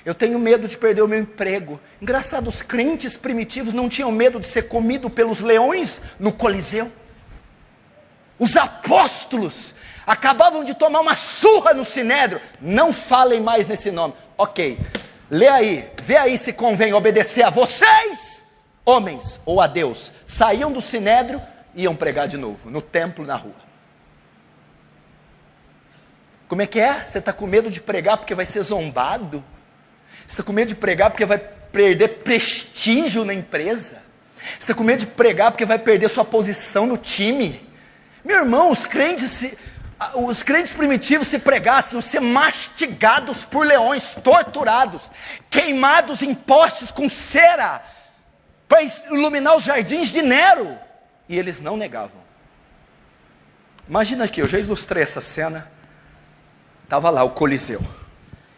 Speaker 1: Eu tenho medo de perder o meu emprego. Engraçado, os crentes primitivos não tinham medo de ser comido pelos leões no Coliseu. Os apóstolos acabavam de tomar uma surra no Sinédrio. Não falem mais nesse nome. Ok, lê aí, vê aí se convém obedecer a vocês, homens, ou a Deus. Saíam do Sinédrio e iam pregar de novo, no templo, na rua. Como é que é? Você está com medo de pregar porque vai ser zombado? Você está com medo de pregar porque vai perder prestígio na empresa? Você está com medo de pregar porque vai perder sua posição no time? Meu irmão, os crentes primitivos, se pregassem, iam ser mastigados por leões, torturados, queimados em postes com cera, para iluminar os jardins de Nero. E eles não negavam. Imagina aqui, eu já ilustrei essa cena. Estava lá o Coliseu.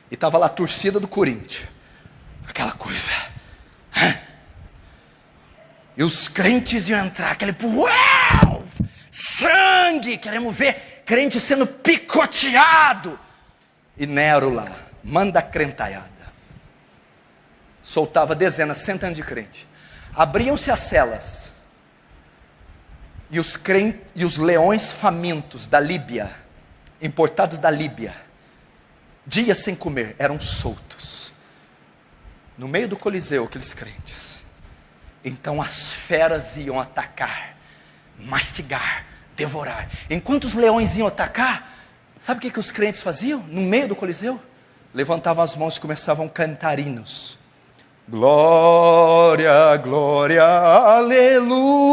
Speaker 2: E estava lá a torcida do Corinthians. Aquela coisa. E os crentes iam entrar, aquele uau! Sangue! Queremos ver crente sendo picoteado. E Nero lá, manda a crentaiada. Soltava dezenas, centenas de crentes. Abriam-se as celas. E os leões famintos da Líbia, importados da Líbia, dias sem comer, eram soltos. No meio do Coliseu, aqueles crentes. Então as feras iam atacar, mastigar, devorar. Enquanto os leões iam atacar, sabe o que os crentes faziam? No meio do Coliseu, levantavam as mãos e começavam a cantar hinos. Glória, glória, aleluia.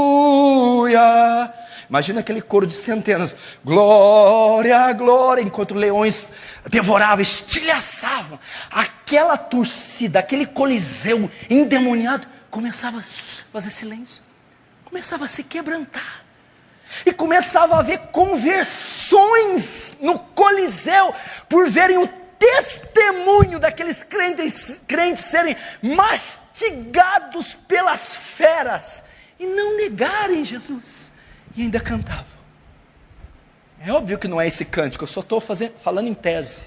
Speaker 2: Imagina aquele coro de centenas. Glória, glória. Enquanto leões devoravam, estilhaçavam. Aquela torcida, aquele coliseu endemoniado começava a fazer silêncio. Começava a se quebrantar. E começava a haver conversões no coliseu por verem o testemunho daqueles crentes serem mastigados pelas feras e não negarem Jesus. E ainda cantavam. É óbvio que não é esse cântico, eu só estou falando em tese.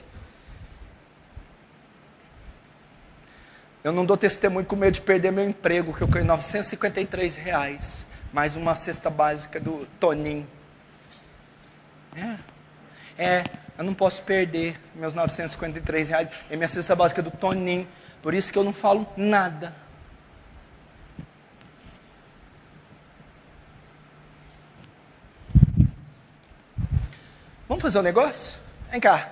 Speaker 2: Eu não dou testemunho com medo de perder meu emprego, que eu ganho R$953, mais uma cesta básica do Toninho. Eu não posso perder meus R$953 e minha cesta básica do Toninho. Por isso que eu não falo nada. Vamos fazer um negócio? Vem cá.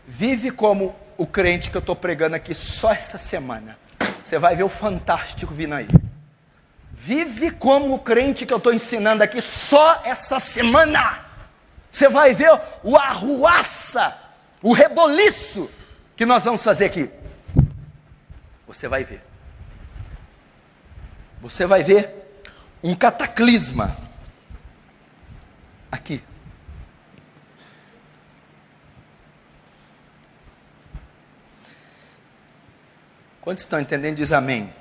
Speaker 2: Vive como o crente que eu estou pregando aqui só essa semana. Você vai ver o fantástico vindo aí. Vive como o crente que eu estou ensinando aqui só essa semana. Você vai ver o arruaça, o reboliço que nós vamos fazer aqui. Você vai ver. Você vai ver um cataclisma aqui. Quantos estão entendendo? Diz amém.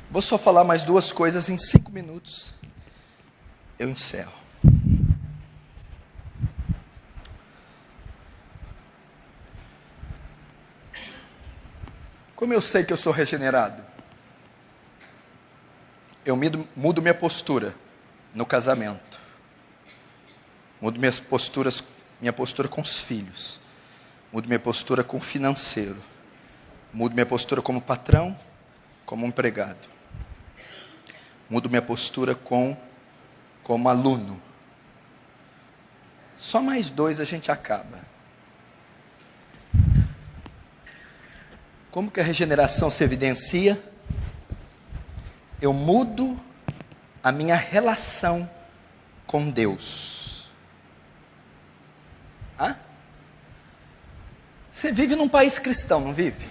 Speaker 2: Vou só falar mais duas coisas em 5 minutos. Eu encerro. Como eu sei que eu sou regenerado? Eu mudo minha postura no casamento. Mudo minha postura com os filhos. Mudo minha postura com o financeiro. Mudo minha postura como patrão, como empregado. Mudo minha postura como aluno. Só mais 2 a gente acaba. Como que a regeneração se evidencia? Eu mudo a minha relação com Deus. Você vive num país cristão, não vive?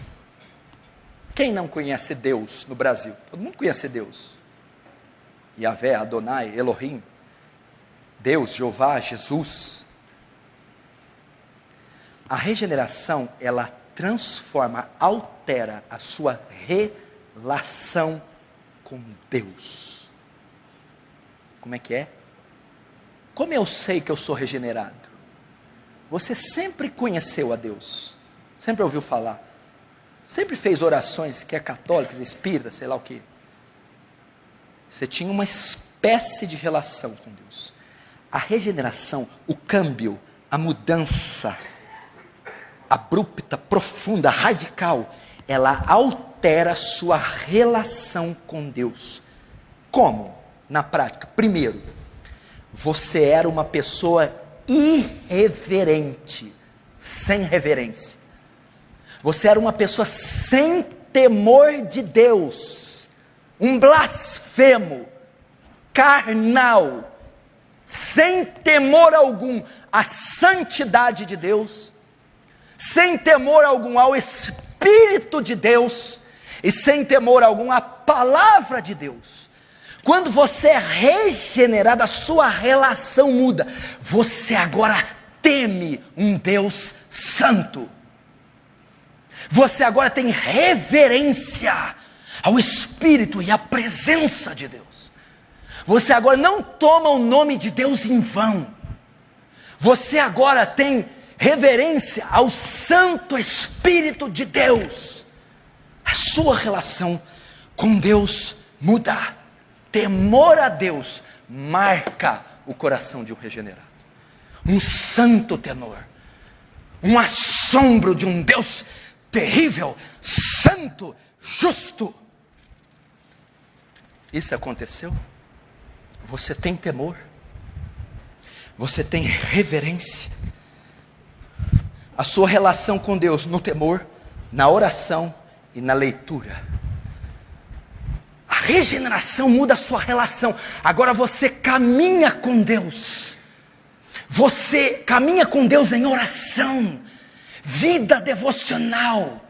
Speaker 2: Quem não conhece Deus no Brasil? Todo mundo conhece Deus. Yahvé, Adonai, Elohim, Deus, Jeová, Jesus. A regeneração, ela transforma, altera a sua relação com Deus. Como é que é? Como eu sei que eu sou regenerado? Você sempre conheceu a Deus, sempre ouviu falar, sempre fez orações, que é católicas, espíritas, sei lá o que. Você tinha uma espécie de relação com Deus. A regeneração, o câmbio, a mudança abrupta, profunda, radical, ela altera a sua relação com Deus. Como? Na prática. Primeiro, você era uma pessoa irreverente, sem reverência. Você era uma pessoa sem temor de Deus, um blasfemo, carnal, sem temor algum à santidade de Deus, sem temor algum ao Espírito de Deus, e sem temor algum à palavra de Deus. Quando você é regenerado, a sua relação muda. Você agora teme um Deus santo. Você agora tem reverência ao Espírito e à presença de Deus. Você agora não toma o nome de Deus em vão. Você agora tem reverência ao Santo Espírito de Deus. A sua relação com Deus muda. Temor a Deus marca o coração de um regenerado. Um santo temor, um assombro de um Deus terrível, santo, justo. Isso aconteceu? Você tem temor? Você tem reverência? A sua relação com Deus no temor, na oração e na leitura. A regeneração muda a sua relação. Agora você caminha com Deus. Você caminha com Deus em oração, vida devocional.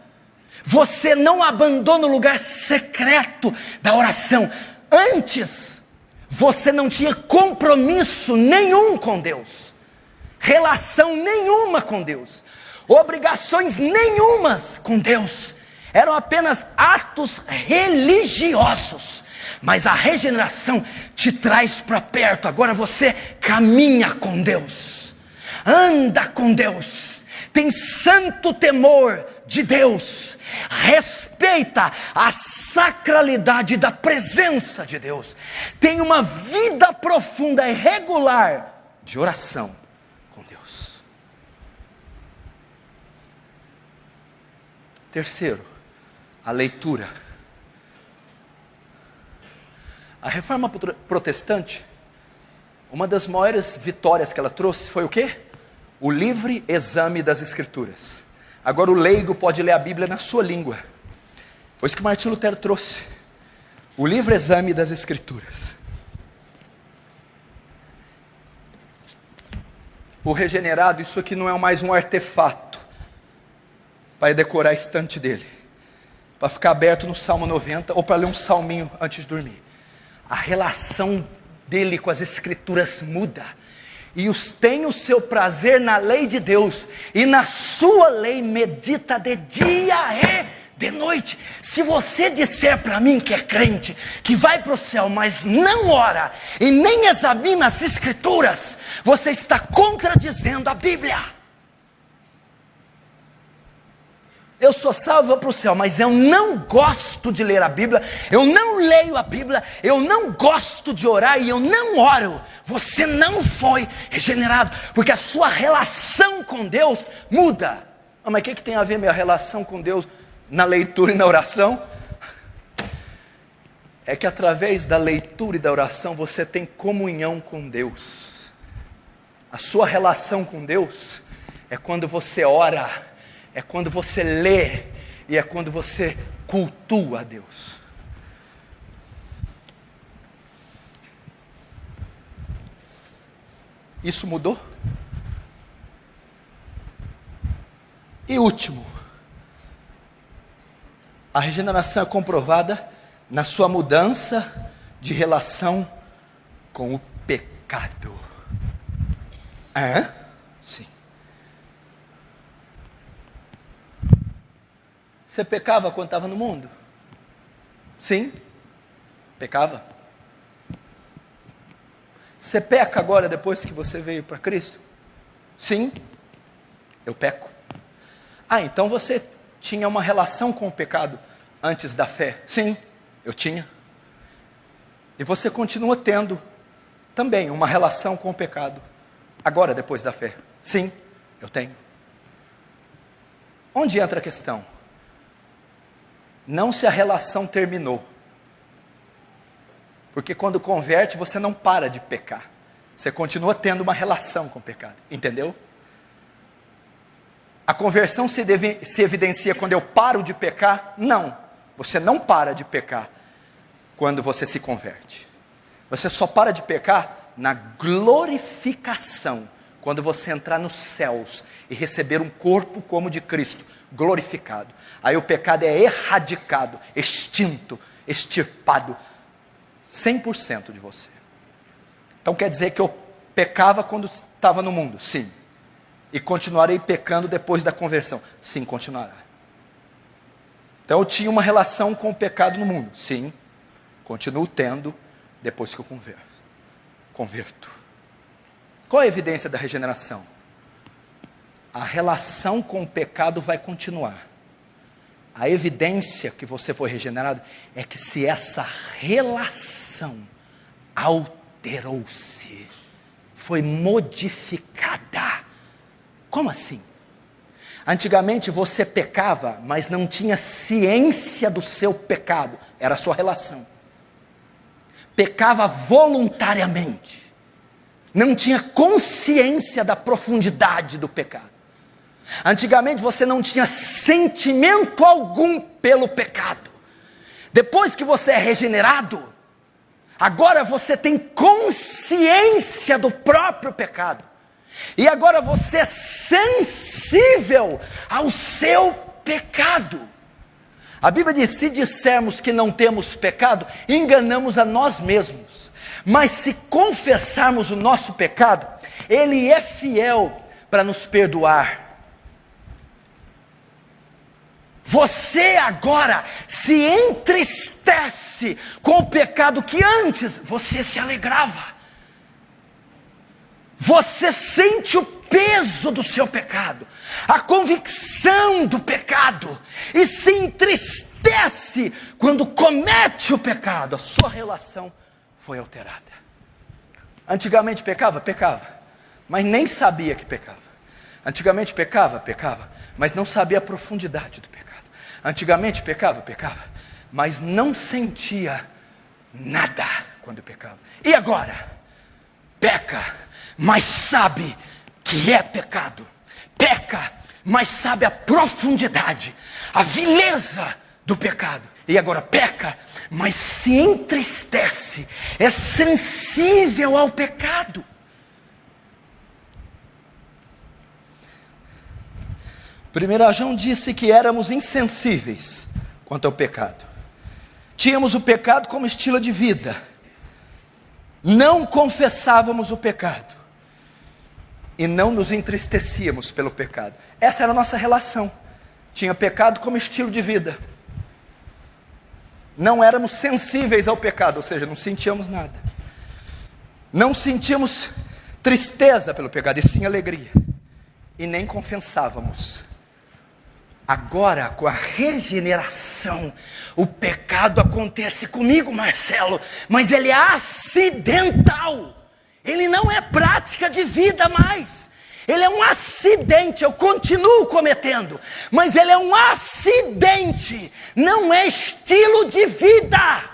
Speaker 2: Você não abandona o lugar secreto da oração. Antes, você não tinha compromisso nenhum com Deus, relação nenhuma com Deus, obrigações nenhumas com Deus. Eram apenas atos religiosos. Mas a regeneração te traz para perto. Agora você caminha com Deus, anda com Deus, tem santo temor de Deus, respeita a sacralidade da presença de Deus, tem uma vida profunda e regular de oração com Deus. Terceiro, a leitura. A reforma protestante, uma das maiores vitórias que ela trouxe foi o quê? O livre exame das Escrituras. Agora o leigo pode ler a Bíblia na sua língua. Foi isso que Martim Lutero trouxe. O livre exame das Escrituras. O regenerado, isso aqui não é mais um artefato para decorar a estante dele, para ficar aberto no Salmo 90 ou para ler um salminho antes de dormir. A relação dele com as Escrituras muda. E tem o seu prazer na lei de Deus, e na sua lei medita de dia e de noite. Se você disser para mim que é crente, que vai para o céu, mas não ora e nem examina as Escrituras, você está contradizendo a Bíblia. Eu sou salvo, vou para o céu, mas eu não gosto de ler a Bíblia, eu não leio a Bíblia, eu não gosto de orar e eu não oro. Você não foi regenerado, porque a sua relação com Deus muda. Mas o que tem a ver minha relação com Deus na leitura e na oração? É que através da leitura e da oração você tem comunhão com Deus. A sua relação com Deus é quando você ora, é quando você lê e é quando você cultua a Deus. Isso mudou? E último, a regeneração é comprovada na sua mudança de relação com o pecado. Sim. Você pecava quando estava no mundo? Sim, pecava. Você peca agora depois que você veio para Cristo? Sim, eu peco. Então você tinha uma relação com o pecado antes da fé? Sim, eu tinha. E você continua tendo também uma relação com o pecado agora depois da fé? Sim, eu tenho. Onde entra a questão? Não se a relação terminou. Porque quando converte, você não para de pecar. Você continua tendo uma relação com o pecado. Entendeu? A conversão se evidencia quando eu paro de pecar? Não. Você não para de pecar quando você se converte. Você só para de pecar na glorificação. Quando você entrar nos céus e receber um corpo como o de Cristo, glorificado. Aí o pecado é erradicado, extinto, extirpado, 100% de você. Então quer dizer que eu pecava quando estava no mundo? Sim. E continuarei pecando depois da conversão? Sim, continuará. Então eu tinha uma relação com o pecado no mundo? Sim. Continuo tendo depois que eu converto. Qual é a evidência da regeneração? A relação com o pecado vai continuar. A evidência que você foi regenerado é que se essa relação alterou-se, foi modificada. Como assim? Antigamente você pecava, mas não tinha ciência do seu pecado. Era a sua relação. Pecava voluntariamente. Não tinha consciência da profundidade do pecado. Antigamente você não tinha sentimento algum pelo pecado. Depois que você é regenerado, agora você tem consciência do próprio pecado. E agora você é sensível ao seu pecado. A Bíblia diz: se dissermos que não temos pecado, enganamos a nós mesmos. Mas se confessarmos o nosso pecado, Ele é fiel para nos perdoar. Você agora se entristece com o pecado que antes você se alegrava. Você sente o peso do seu pecado, a convicção do pecado, e se entristece quando comete o pecado. A sua relação foi alterada. Antigamente pecava, mas nem sabia que pecava. Antigamente pecava, mas não sabia a profundidade do pecado. Antigamente pecava, mas não sentia nada quando pecava. E agora? Peca, mas sabe que é pecado. Peca, mas sabe a profundidade, a vileza do pecado. E agora peca, mas se entristece, é sensível ao pecado. 1 João disse que éramos insensíveis quanto ao pecado. Tínhamos o pecado como estilo de vida. Não confessávamos o pecado. E não nos entristecíamos pelo pecado. Essa era a nossa relação. Tinha pecado como estilo de vida. Não éramos sensíveis ao pecado, ou seja, não sentíamos nada. Não sentíamos tristeza pelo pecado, e sim alegria. E nem confessávamos. Agora, com a regeneração, o pecado acontece comigo, Marcelo, mas ele é acidental. Ele não é prática de vida mais. Ele é um acidente, eu continuo cometendo, mas ele é um acidente, não é estilo de vida.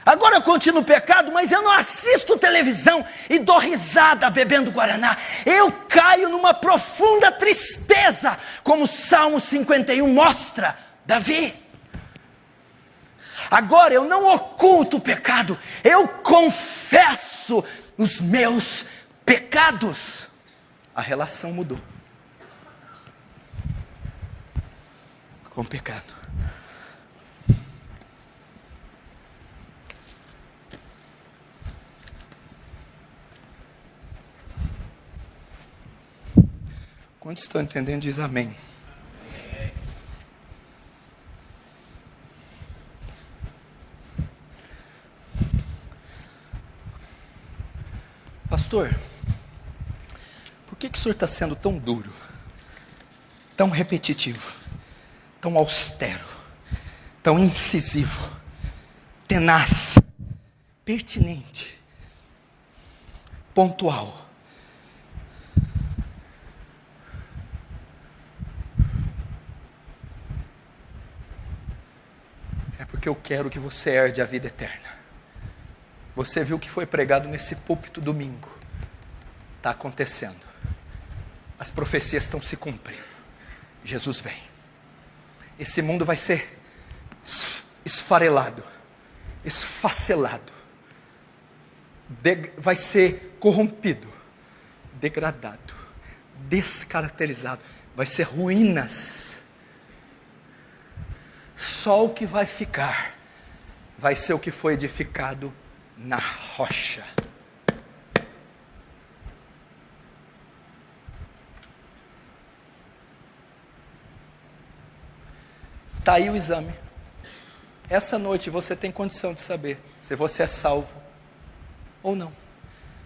Speaker 2: Agora eu continuo pecado, mas eu não assisto televisão e dou risada bebendo Guaraná. Eu caio numa profunda tristeza, como o Salmo 51 mostra, Davi. Agora eu não oculto o pecado, eu confesso os meus pecados. A relação mudou com o pecado. Quantos estão entendendo? Diz amém. Pastor, por que o senhor está sendo tão duro, tão repetitivo, tão austero, tão incisivo, tenaz, pertinente, pontual? É porque eu quero que você herde a vida eterna. Você viu o que foi pregado nesse púlpito domingo. Está acontecendo. As profecias estão se cumprindo. Jesus vem. Esse mundo vai ser esfarelado, esfacelado, vai ser corrompido, degradado, descaracterizado. Vai ser ruínas. Só o que vai ficar vai ser o que foi edificado na rocha. Está aí o exame. Essa noite você tem condição de saber se você é salvo ou não.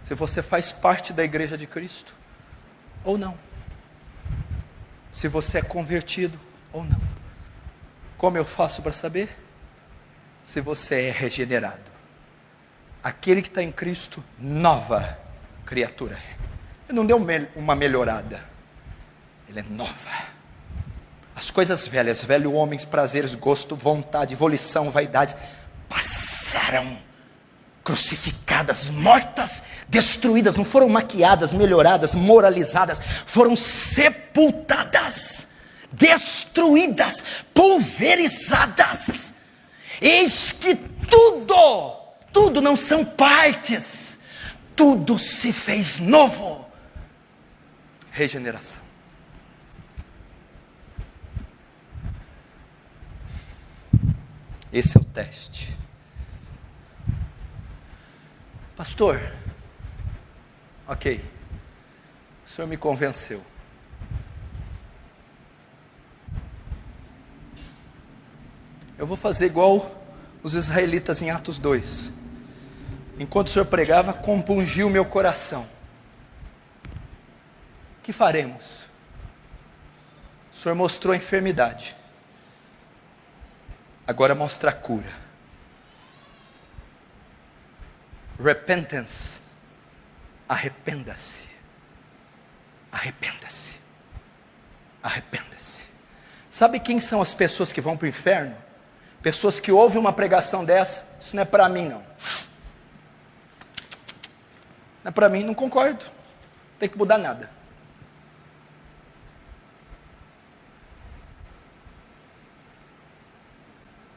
Speaker 2: Se você faz parte da igreja de Cristo ou não. Se você é convertido ou não. Como eu faço para saber? Se você é regenerado. Aquele que está em Cristo, nova criatura. Ele não deu uma melhorada. Ele é nova. As coisas velhas, velho homens, prazeres, gosto, vontade, volição, vaidade, passaram, crucificadas, mortas, destruídas, não foram maquiadas, melhoradas, moralizadas, foram sepultadas, destruídas, pulverizadas. Eis que tudo não são partes, tudo se fez novo. Regeneração. Esse é o teste. Pastor, ok, o senhor me convenceu. Eu vou fazer igual os israelitas em Atos 2. Enquanto o senhor pregava, compungiu o meu coração. O que faremos? O senhor mostrou a enfermidade. Agora mostra a cura. Repentance. Arrependa-se. Arrependa-se. Arrependa-se. Sabe quem são as pessoas que vão para o inferno? Pessoas que ouvem uma pregação dessa. Isso não é para mim, não. Não é para mim, não concordo. Não tem que mudar nada.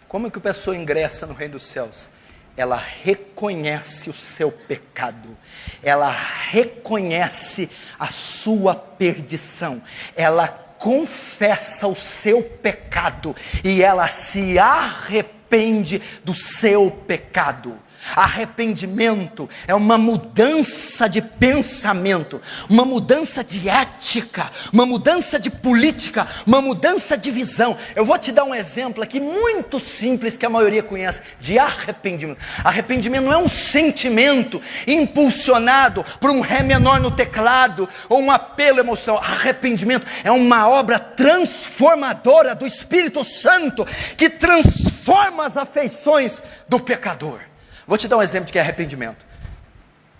Speaker 2: Como é que a pessoa ingressa no reino dos céus? Ela reconhece o seu pecado, ela reconhece a sua perdição, ela confessa o seu pecado e ela se arrepende do seu pecado. Arrependimento é uma mudança de pensamento, uma mudança de ética, uma mudança de política, uma mudança de visão. Eu vou te dar um exemplo aqui muito simples que a maioria conhece, de arrependimento. Arrependimento não é um sentimento impulsionado por um ré menor no teclado ou um apelo emocional. Arrependimento é uma obra transformadora do Espírito Santo que transforma as afeições do pecador. Vou te dar um exemplo de que é arrependimento.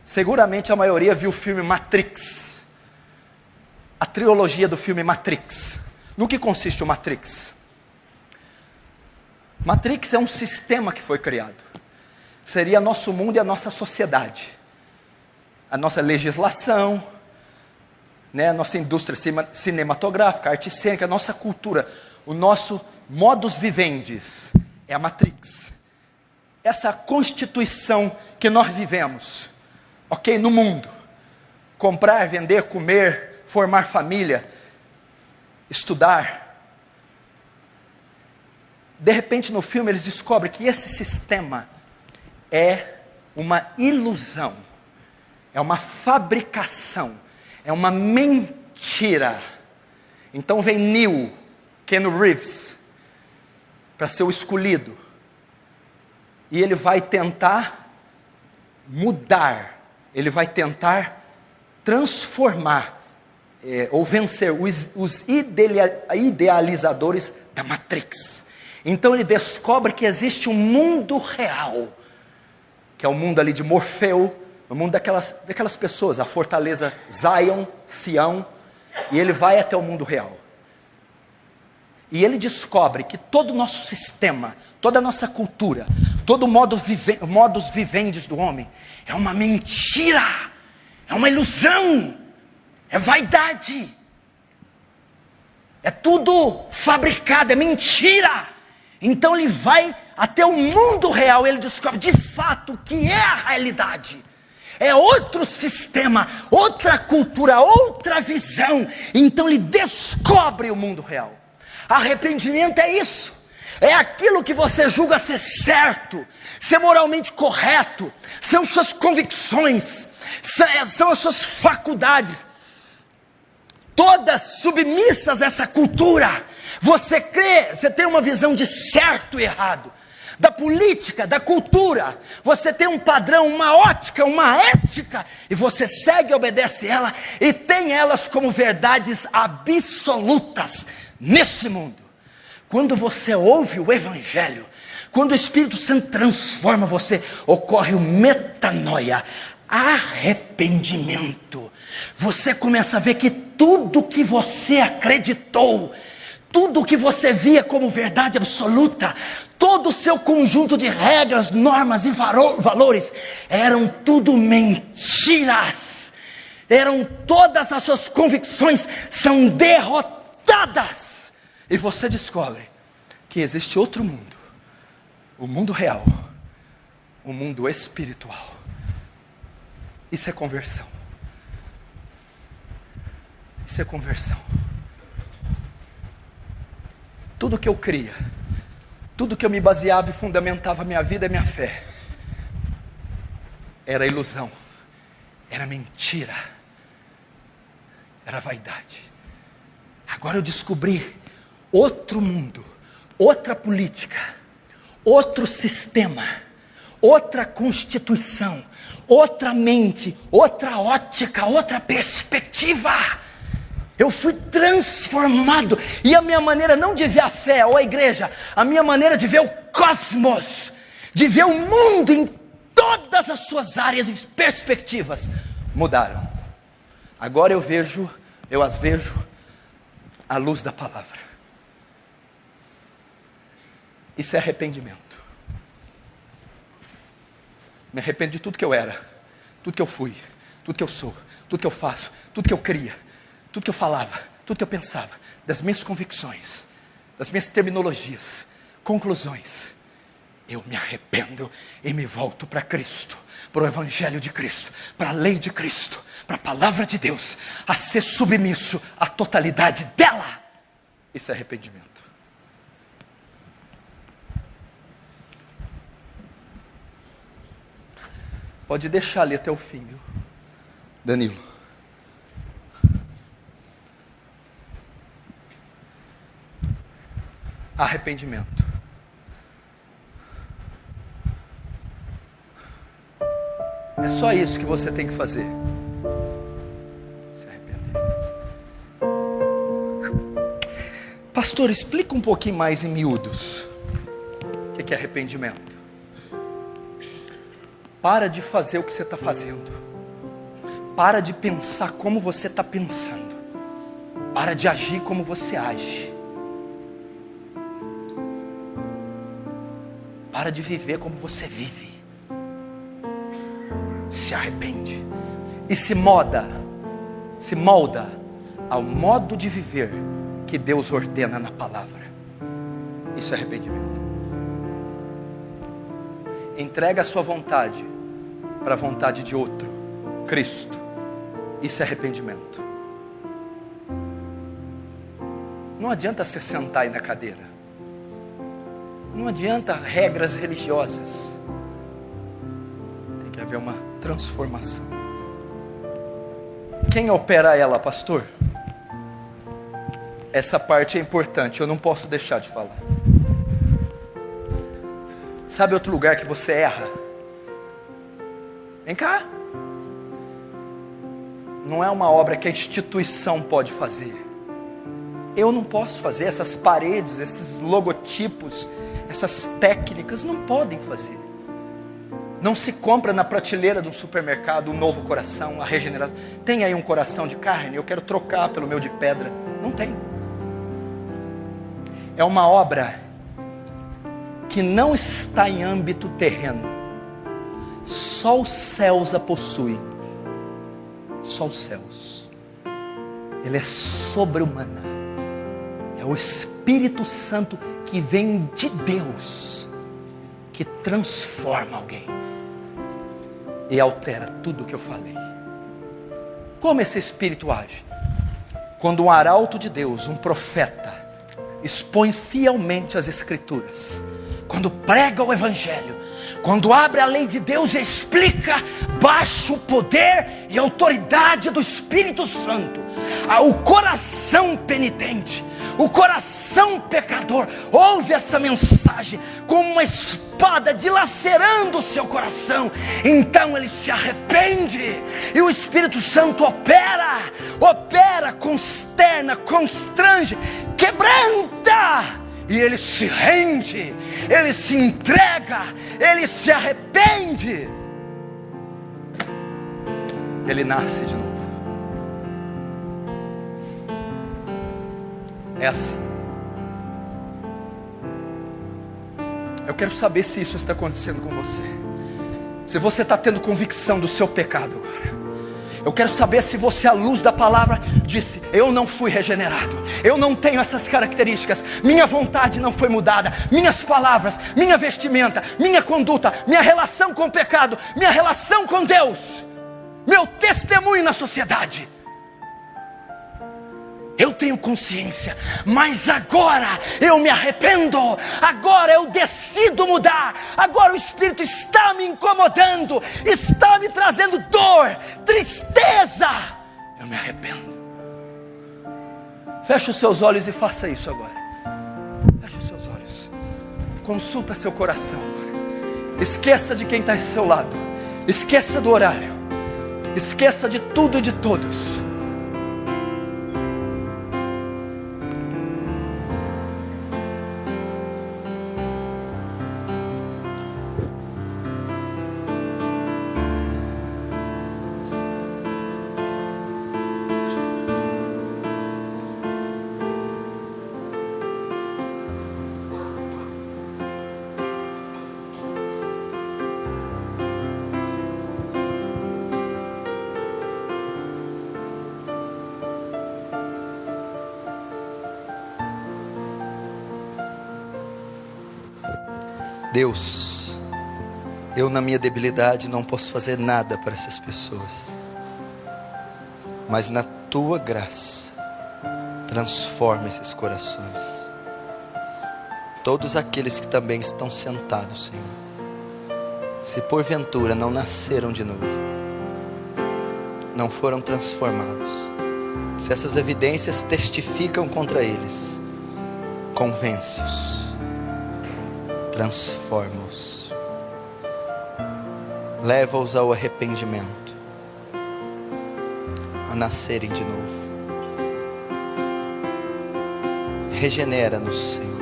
Speaker 2: Seguramente a maioria viu o filme Matrix. A trilogia do filme Matrix. No que consiste o Matrix? Matrix é um sistema que foi criado. Seria nosso mundo e a nossa sociedade. A nossa legislação, né, a nossa indústria cinematográfica, arte cênica, a nossa cultura. O nosso modus vivendi é a Matrix. Essa constituição que nós vivemos, ok, no mundo, comprar, vender, comer, formar família, estudar. De repente no filme eles descobrem que esse sistema é uma ilusão, é uma fabricação, é uma mentira. Então vem Keanu Reeves, para ser o escolhido. E ele vai tentar mudar, ele vai tentar transformar, ou vencer os idealizadores da Matrix. Então ele descobre que existe um mundo real, que é o mundo ali de Morfeu, o mundo daquelas pessoas, a fortaleza Zion, Sião, e ele vai até o mundo real. E ele descobre que todo o nosso sistema, toda a nossa cultura, todo o modus vivendi do homem é uma mentira, é uma ilusão, é vaidade, é tudo fabricado, é mentira. Então ele vai até o mundo real, ele descobre de fato o que é a realidade. É outro sistema, outra cultura, outra visão. Então ele descobre o mundo real. Arrependimento é isso. é aquilo que você julga ser certo, ser moralmente correto, são suas convicções, são as suas faculdades, todas submissas a essa cultura. Você crê, você tem uma visão de certo e errado, da política, da cultura, você tem um padrão, uma ótica, uma ética, e você segue e obedece ela, e tem elas como verdades absolutas nesse mundo. Quando você ouve o Evangelho, quando o Espírito Santo transforma você, ocorre o metanoia, arrependimento. Você começa a ver que tudo que você acreditou, tudo que você via como verdade absoluta, todo o seu conjunto de regras, normas e valores, eram tudo mentiras. Todas as suas convicções são derrotadas. E você descobre que existe outro mundo, o mundo real, o mundo espiritual. Isso é conversão. Isso é conversão. Tudo que eu cria, tudo que eu me baseava e fundamentava a minha vida e minha fé, era ilusão, era mentira, era vaidade. Agora eu descobri outro mundo, outra política, outro sistema, outra constituição, outra mente, outra ótica, outra perspectiva. Eu fui transformado, e a minha maneira não de ver a fé ou a igreja, a minha maneira de ver o cosmos, de ver o mundo em todas as suas áreas e perspectivas, mudaram. Agora eu as vejo à luz da palavra. Isso é arrependimento. Me arrependo de tudo que eu era, tudo que eu fui, tudo que eu sou, tudo que eu faço, tudo que eu cria, tudo que eu falava, tudo que eu pensava, das minhas convicções, das minhas terminologias, conclusões. Eu me arrependo e me volto para Cristo, para o Evangelho de Cristo, para a lei de Cristo, para a palavra de Deus, a ser submisso à totalidade dela. Isso é arrependimento. Pode deixar ali até o fim, viu, Danilo? Arrependimento. É só isso que você tem que fazer. Se arrepender. Pastor, explica um pouquinho mais em miúdos. O que é arrependimento? Para de fazer o que você está fazendo. Para de pensar como você está pensando. Para de agir como você age. Para de viver como você vive. Se arrepende. E se molda ao modo de viver que Deus ordena na palavra. Isso é arrependimento. Entrega a sua vontade para a vontade de outro, Cristo. Isso é arrependimento. Não adianta você sentar aí na cadeira. Não adianta regras religiosas. Tem que haver uma transformação. Quem opera ela, pastor? Essa parte é importante, eu não posso deixar de falar. Sabe outro lugar que você erra? Vem cá. Não é uma obra que a instituição pode fazer. Eu não posso fazer. Essas paredes, esses logotipos, essas técnicas não podem fazer. Não se compra na prateleira de um supermercado um novo coração, a regeneração. Tem aí um coração de carne, eu quero trocar pelo meu de pedra. Não tem. É uma obra que não está em âmbito terreno. Só os céus a possuem. Só os céus. Ela é sobre-humana. É o Espírito Santo que vem de Deus, que transforma alguém e altera tudo o que eu falei. Como esse Espírito age? Quando um arauto de Deus, um profeta, expõe fielmente as Escrituras, quando prega o Evangelho, quando abre a lei de Deus e explica, baixo o poder e autoridade do Espírito Santo, o coração penitente, o coração pecador, ouve essa mensagem como uma espada dilacerando o seu coração. Então ele se arrepende, e o Espírito Santo opera, consterna, constrange, quebranta, e ele se rende, ele se entrega, ele se arrepende, ele nasce de novo. É assim. Eu quero saber se isso está acontecendo com você, se você está tendo convicção do seu pecado agora. Eu quero saber se você, à luz da palavra, disse: eu não fui regenerado, eu não tenho essas características, minha vontade não foi mudada, minhas palavras, minha vestimenta, minha conduta, minha relação com o pecado, minha relação com Deus, meu testemunho na sociedade. Eu tenho consciência, mas agora eu me arrependo, agora eu decido mudar, agora o Espírito está me incomodando, está me trazendo dor, tristeza, eu me arrependo. Feche os seus olhos e faça isso agora. Feche os seus olhos, consulta seu coração agora. Esqueça de quem está ao seu lado, esqueça do horário, esqueça de tudo e de todos. Deus, eu na minha debilidade não posso fazer nada para essas pessoas, mas na tua graça, transforma esses corações. Todos aqueles que também estão sentados, Senhor, se porventura não nasceram de novo, não foram transformados, se essas evidências testificam contra eles, convence-os, transforma-os, leva-os ao arrependimento, a nascerem de novo. Regenera-nos, Senhor,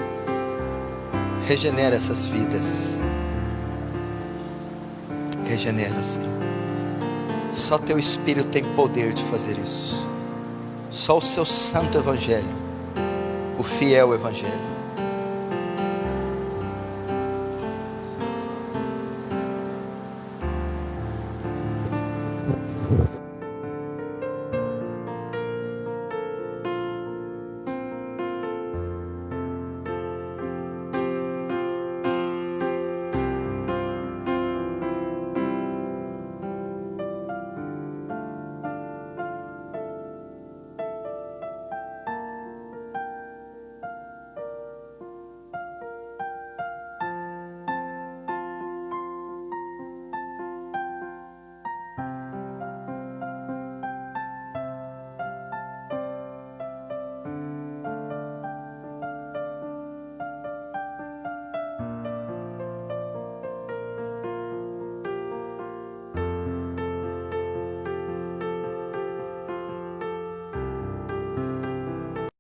Speaker 2: regenera essas vidas, regenera, Senhor. Só teu Espírito tem poder de fazer isso, só o seu santo Evangelho, o fiel Evangelho.